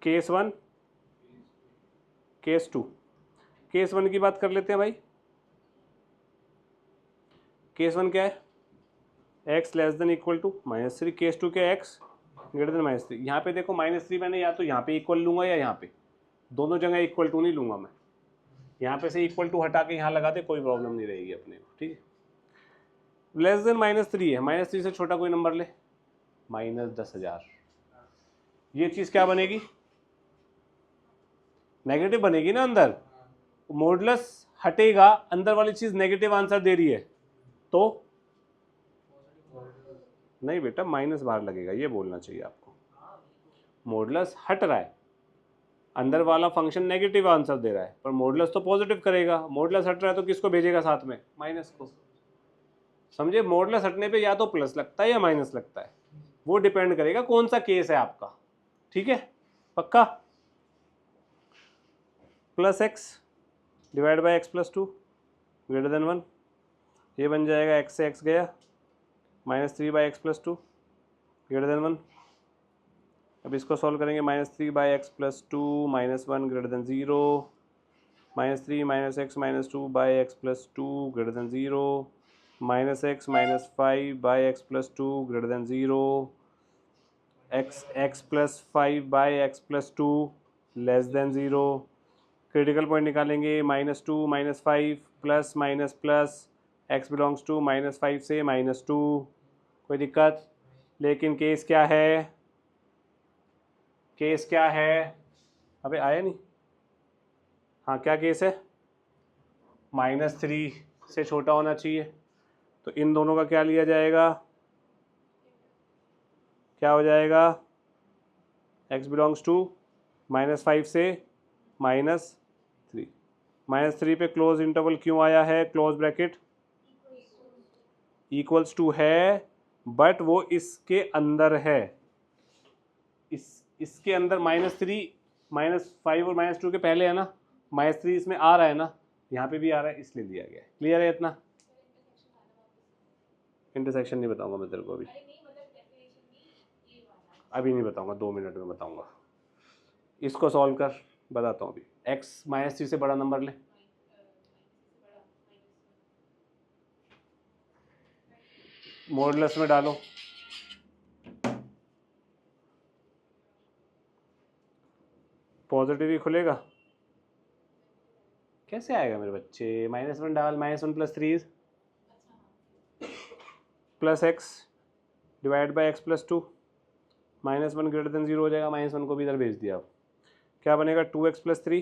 Case 1, case 2। केस 1 की बात कर लेते हैं भाई। केस 1 क्या है? x <= -3। केस 2 क्या है? x greater than -3। यहाँ पे देखो -3 मैंने या तो यहाँ पे इक्वल लूंगा या यहाँ पे, दोनों जगह इक्वल टू नहीं लूंगा मैं। यहाँ पे से इक्वल टू हटा के यहाँ लगा दे, कोई प्रॉब्लम नहीं रहेगी अपने को, ठीक है। <= -3 है, -3 से छोटा कोई नंबर ले, -10,000। ये चीज़ क्या बनेगी? नेगेटिव बनेगी ना अंदर। मॉडुलस हटेगा, अंदर वाली चीज़ नेगेटिव आंसर दे रही है तो नहीं बेटा, माइनस बाहर लगेगा, ये बोलना चाहिए आपको। मॉडुलस हट रहा है, अंदर वाला फंक्शन नेगेटिव आंसर दे रहा है, पर मॉडुलस तो पॉजिटिव करेगा। मॉडुलस हट रहा है तो किसको भेजेगा साथ में? माइनस को। समझे, मॉडुलस हटने पे या तो प्लस लगता है या माइनस लगता है, वो डिपेंड करेगा कौन सा केस है आपका। ठीक है, पक्का। Plus x divide by x plus two greater than 1, ये बन जाएगा एक्स से एक्स गया -3 by x plus two greater than 1। अब इसको सॉल्व करेंगे, -3 by x plus two -1 greater than 0, -3 -x -2 by x plus two greater than 0, -x -5 by x plus two greater than 0, x plus 5 by x plus two less than 0। Critical point निकालेंगे, -2 -5 plus minus plus x belongs to -5 से -2, कोई दिक्कत। लेकिन case क्या है, case क्या है, अबे आया नहीं, हाँ क्या केस है, -3 से छोटा होना चाहिए। तो इन दोनों का क्या लिया जाएगा, क्या हो जाएगा, x बिलोंग्स टू -5 से -3। -3 पे क्लोज इंटरवल क्यों आया है, क्लोज ब्रैकेट इक्वल्स टू है, बट वो इसके अंदर है, इसके अंदर -3 -5 और -2 के पहले है ना, -3 इसमें आ रहा है ना, यहाँ पे भी आ रहा है, इसलिए दिया गया है। क्लियर है इतना। इंटरसेक्शन नहीं बताऊंगा मैं तेरे को अभी नहीं बताऊंगा, 2 मिनट में बताऊंगा। इसको सॉल्व कर, बताता हूँ अभी। x -3 से बड़ा नंबर ले, मॉडुलस में डालो, पॉजिटिव ही खुलेगा, कैसे आएगा मेरे बच्चे, -1 डाल, -1 + 3 plus x divide by x plus two, -1 greater than 0 हो जाएगा, -1 को भी इधर भेज दिया। अब क्या बनेगा, 2x + 3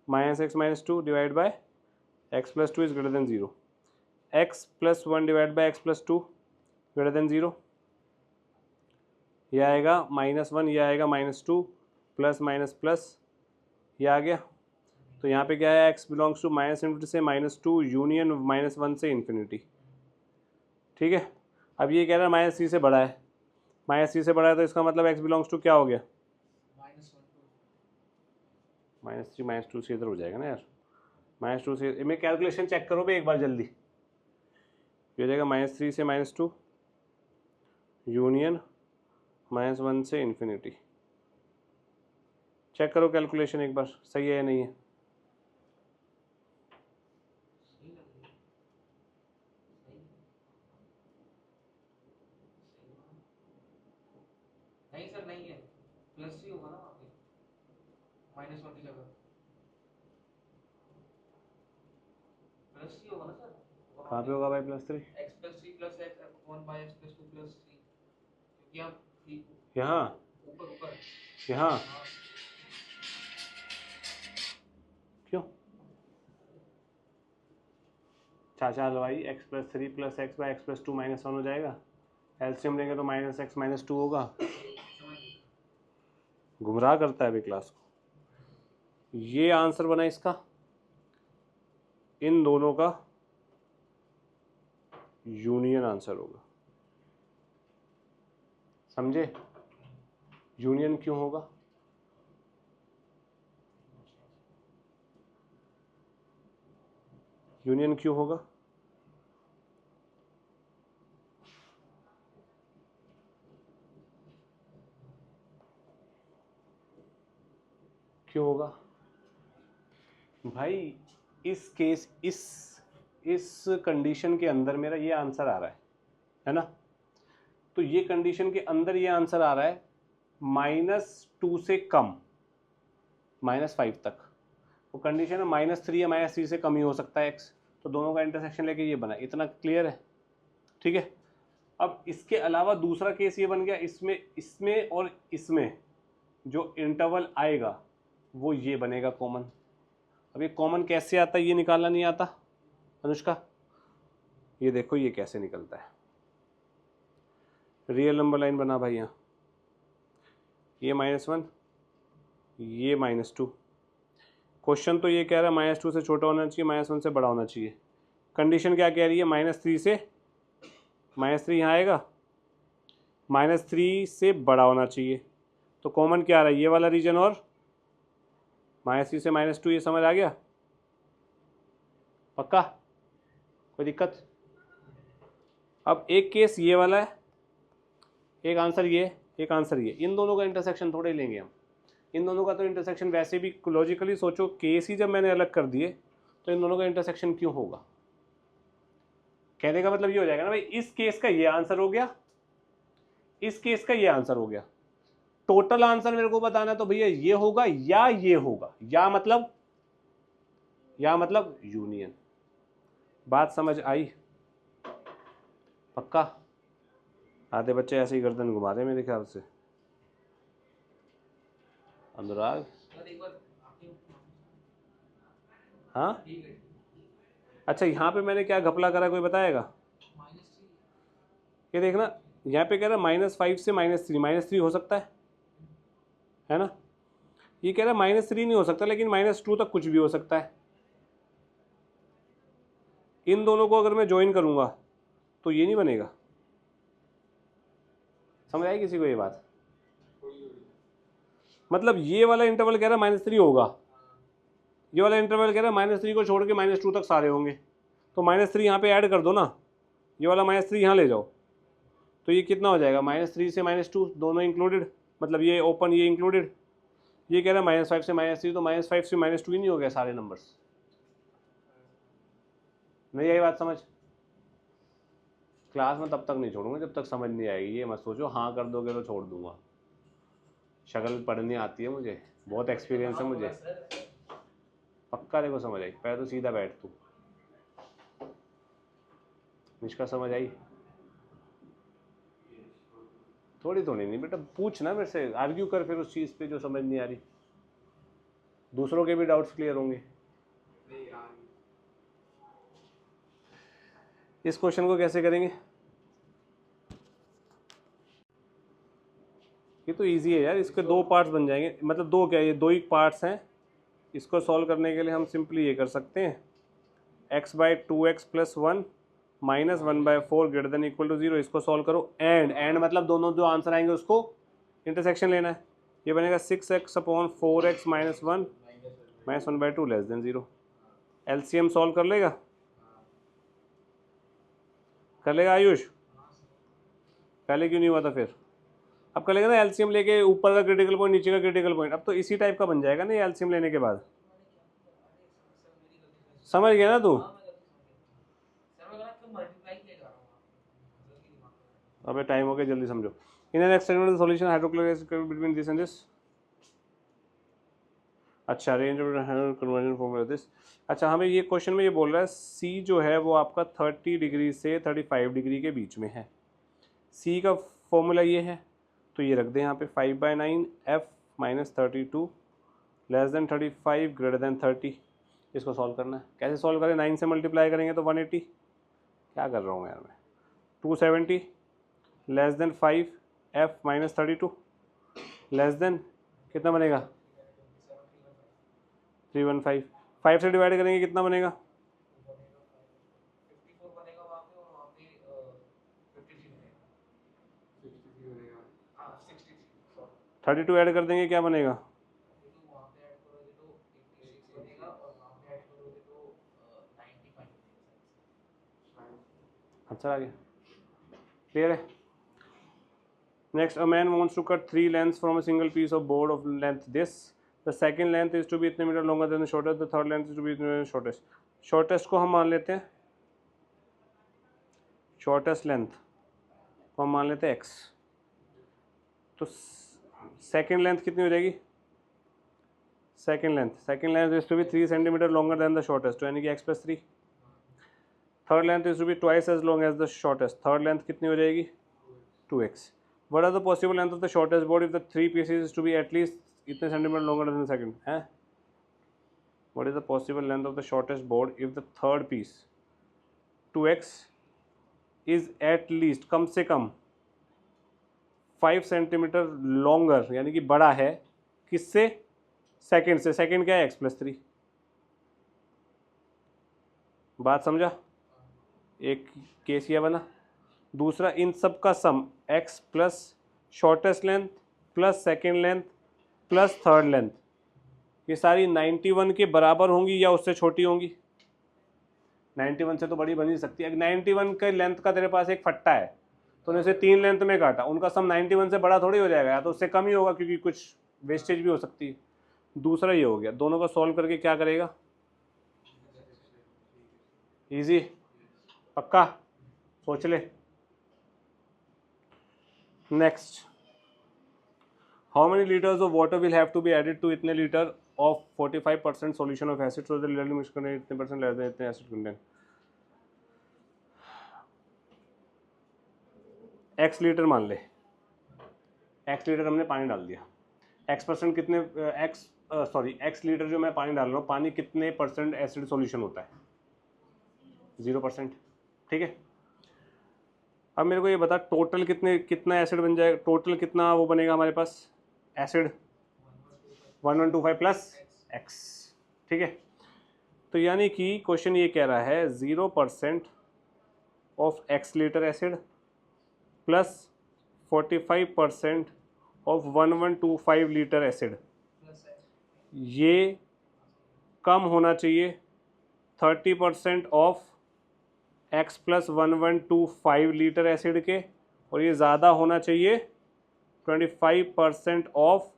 -x - 2 divide by x + 2 is greater than 0, x + 1 divide by x + 2 greater than 0, यह आएगा -1, यह आएगा -2 प्लस माइनस प्लस, ये आ गया। तो यहाँ पे क्या है, x बिलोंग्स टू -∞ से -2 यूनियन -1 से इन्फिनिटी। ठीक है, अब ये कह रहा है -3 से बड़ा है, -3 से बड़ा है, तो इसका मतलब x बिलोंग्स टू क्या हो गया, -3 -2 से इधर हो जाएगा ना यार, -2 से, मैं कैलकुलेशन चेक करो भाई एक बार जल्दी, ये हो जाएगा -3 से -2 यूनियन -1 से इन्फिनिटी। चेक करो कैलकुलेशन एक बार, सही है या नहीं है। नहीं सर नहीं है, प्लस ही होगा ना वहाँ पे, -1 की जगह प्लस ही होगा ना सर। कहाँ पे होगा भाई +3, x + 3 + x 1 / x + 2 + 3, क्योंकि आप यहाँ ऊपर ऊपर यहाँ हाँ, क्यों, चाचा भाई x + 3 + x / x + 2 -1 हो जाएगा, एलसीएम लेंगे तो -x - 2 होगा। गुमराह करता है अभी क्लास को। ये आंसर बना इसका, इन दोनों का यूनियन आंसर होगा, समझे। यूनियन क्यों होगा, यूनियन क्यों होगा, क्यों होगा भाई, इस केस इस कंडीशन के अंदर मेरा ये आंसर आ रहा है ना, तो ये कंडीशन के अंदर ये आंसर आ रहा है -2 से कम -5 तक, वो कंडीशन है -3 या -3 से कम ही हो सकता है x, तो दोनों का इंटरसेक्शन लेके ये बना, इतना क्लियर है। ठीक है, अब इसके अलावा दूसरा केस ये बन गया, इसमें और इसमें जो इंटरवल आएगा वो ये बनेगा कॉमन। अब ये कॉमन कैसे आता है, ये निकालना नहीं आता अनुष्का, ये देखो ये कैसे निकलता है। रियल नंबर लाइन बना भाई, यहाँ ये -1 ये -2, क्वेश्चन तो ये कह रहा है -2 से छोटा होना चाहिए, -1 से बड़ा होना चाहिए। कंडीशन क्या कह रही है, -3 से -3 यहाँ आएगा, -3 से बड़ा होना चाहिए। तो कॉमन क्या आ रहा है, ये वाला रीजन और -3 से -2, ये समझ आ गया? पक्का? कोई दिक्कत? अब एक केस ये वाला है, एक आंसर ये, एक आंसर ये, इन दोनों का इंटरसेक्शन थोड़े ही लेंगे हम। इन दोनों का तो इंटरसेक्शन वैसे भी लॉजिकली सोचो, केस ही जब मैंने अलग कर दिए तो इन दोनों का इंटरसेक्शन क्यों होगा? कहने का मतलब ये हो जाएगा ना भाई, इस केस का ये आंसर हो गया, इस केस का ये आंसर हो गया, टोटल आंसर मेरे को बताना है तो भैया ये होगा या ये होगा, या मतलब यूनियन। बात समझ आई? पक्का? आधे बच्चे ऐसे ही गर्दन घुमा रहे मेरे ख्याल से। अनुराग, सर एक बार आपने हाँ ठीक है अच्छा, यहाँ पे मैंने क्या घपला करा, कोई बताएगा? -3 ये देखना, यहाँ पे कह रहा -5 से -3 हो सकता है ना? ये कह रहा -3 नहीं हो सकता, लेकिन -2 तक कुछ भी हो सकता है। इन दोनों को अगर मैं ज्वाइन करूँगा तो ये नहीं बनेगा। समझ आई किसी को ये बात? मतलब ये वाला इंटरवल कह रहा है -3 होगा, ये वाला इंटरवल कह रहा है -3 को छोड़ के -2 तक सारे होंगे, तो -3 यहाँ पे ऐड कर दो ना, ये वाला -3 यहाँ ले जाओ, तो ये कितना हो जाएगा, -3 से -2 दोनों इंक्लूडेड, मतलब ये ओपन ये इंक्लूडेड। ये कह रहा है -5 से -3, तो -5 से -2 ही नहीं हो गया सारे नंबर्स। नहीं आई बात समझ? क्लास में तब तक नहीं छोड़ूंगा जब तक समझ नहीं आएगी, ये मत सोचो हाँ कर दोगे तो छोड़ दूंगा। शक्ल पढ़नी आती है मुझे, बहुत एक्सपीरियंस है मुझे। पक्का देखो समझ आई, पहले तो सीधा बैठ तू। निष्का समझ आई? थोड़ी नहीं बेटा, पूछ ना मेरे से, आर्ग्यू कर फिर उस चीज़ पे जो समझ नहीं आ रही, दूसरों के भी डाउट्स क्लियर होंगे। इस क्वेश्चन को कैसे करेंगे? ये तो इजी है यार, इसके 2 पार्ट्स बन जाएंगे, मतलब 2 क्या, ये 2 ही पार्ट्स हैं। इसको सॉल्व करने के लिए हम सिंपली ये कर सकते हैं, x/2x + 1 - 1/4 > 0। इसको सॉल्व करो, एंड मतलब दोनों जो आंसर आएंगे उसको इंटरसेक्शन लेना है। ये बनेगा 6x/4x - 1 - 1/2 < 0। एलसीएम सॉल्व कर लेगा? कर लेगा आयुष? पहले क्यों नहीं हुआ था फिर? अब कर लेगा ना एलसीएम लेके, ऊपर का क्रिटिकल पॉइंट नीचे का क्रिटिकल पॉइंट, अब तो इसी टाइप का बन जाएगा ना एलसीएम लेने के बाद। समझ गया ना तू? अबे टाइम हो गया, जल्दी समझो। In an experimental solution hydrochloric acid between this and this. अच्छा, range of conversion formula this. अच्छा, हमें ये क्वेश्चन में ये बोल रहा है सी जो है वो आपका 30 डिग्री से 35 डिग्री के बीच में है। सी का फॉर्मूला ये है, तो ये रख दें यहाँ पे 5/9 f - 32 < 35 > 30। इसको सॉल्व करना है। कैसे सॉल्व करें? 9 से मल्टीप्लाई करेंगे तो 180। क्या कर रहा हूँ यार मैं? 270 < 5 f - 32 कितना बनेगा? 315। 5 से डिवाइड करेंगे कितना बनेगा? 54 बनेगा वहाँ पे, और वहाँ पे 53 बनेगा। 63 32 ऐड कर देंगे क्या बनेगा? 32 वहाँ पे ऐड करोगे तो 86 बनेगा, और वहाँ पे ऐड करोगे तो 95 बनेगा। आंसर आ गया? क्लियर है? Next, a man wants to cut 3 lengths from a single piece of board of length this. The second length is to be इतने metre longer than the shortest, the third length is to be इतने shortest. Shortest को हम मान लेते हैं, shortest length को हम मान लेते हैं x। तो सेकंड लेंथ कितनी हो जाएगी? Second length is to be 3 centimetre longer than the shortest, यानी कि x + 3। Third length is to be twice as long as the shortest, third length कितनी हो जाएगी? 2x। What are the possible length of the shortest board if the 3 pieces is to be at least इतने centimetre longer than the second? हैं? What is the possible length of the shortest board if the third piece 2x is at least कम से कम 5 centimetre longer, यानी कि बड़ा है किससे? Second से। Second क्या है? x + 3। बात समझा? एक केस यह बना। दूसरा इन सब का सम x plus shortest length plus second length plus third length, ये सारी 91 के बराबर होंगी या उससे छोटी होंगी? 91 से तो बड़ी बन ही सकती है। 91 के लेंथ का तेरे पास एक फट्टा है, तो उन्हें से 3 लेंथ में काटा, उनका सम 91 से बड़ा थोड़ी हो जाएगा, या तो उससे कम ही होगा क्योंकि कुछ वेस्टेज भी हो सकती है। दूसरा ये हो गया, दोनों का सॉल्व करके क्या करेगा? इजी, पक्का, सोच ले। Next, how many litres of water will have to be added to इतने litre of 45% solution of acid so that litre mix करने इतने परसेंट लेते हैं इतने एसिड कंटेंट। x लीटर मान ले, x लीटर हमने पानी डाल दिया, x% कितने x लीटर जो मैं पानी डाल रहा हूँ, पानी कितने परसेंट एसिड सॉल्यूशन होता है? 0%। ठीक है, अब मेरे को ये बता टोटल कितना एसिड बन जाएगा, टोटल कितना वो बनेगा हमारे पास एसिड? 1125 plus x। ठीक है, तो यानी कि क्वेश्चन ये कह रहा है 0% of x litre acid plus 45% of 1125 litre acid, ये कम होना चाहिए 30% of x plus 1125 litre acid के, और ये ज़्यादा होना चाहिए 25% of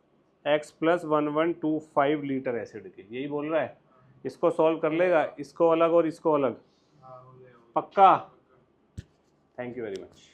x plus 1125 litre acid के। यही बोल रहा है। इसको सॉल्व कर लेगा, इसको अलग और इसको अलग, पक्का? Thank you very much.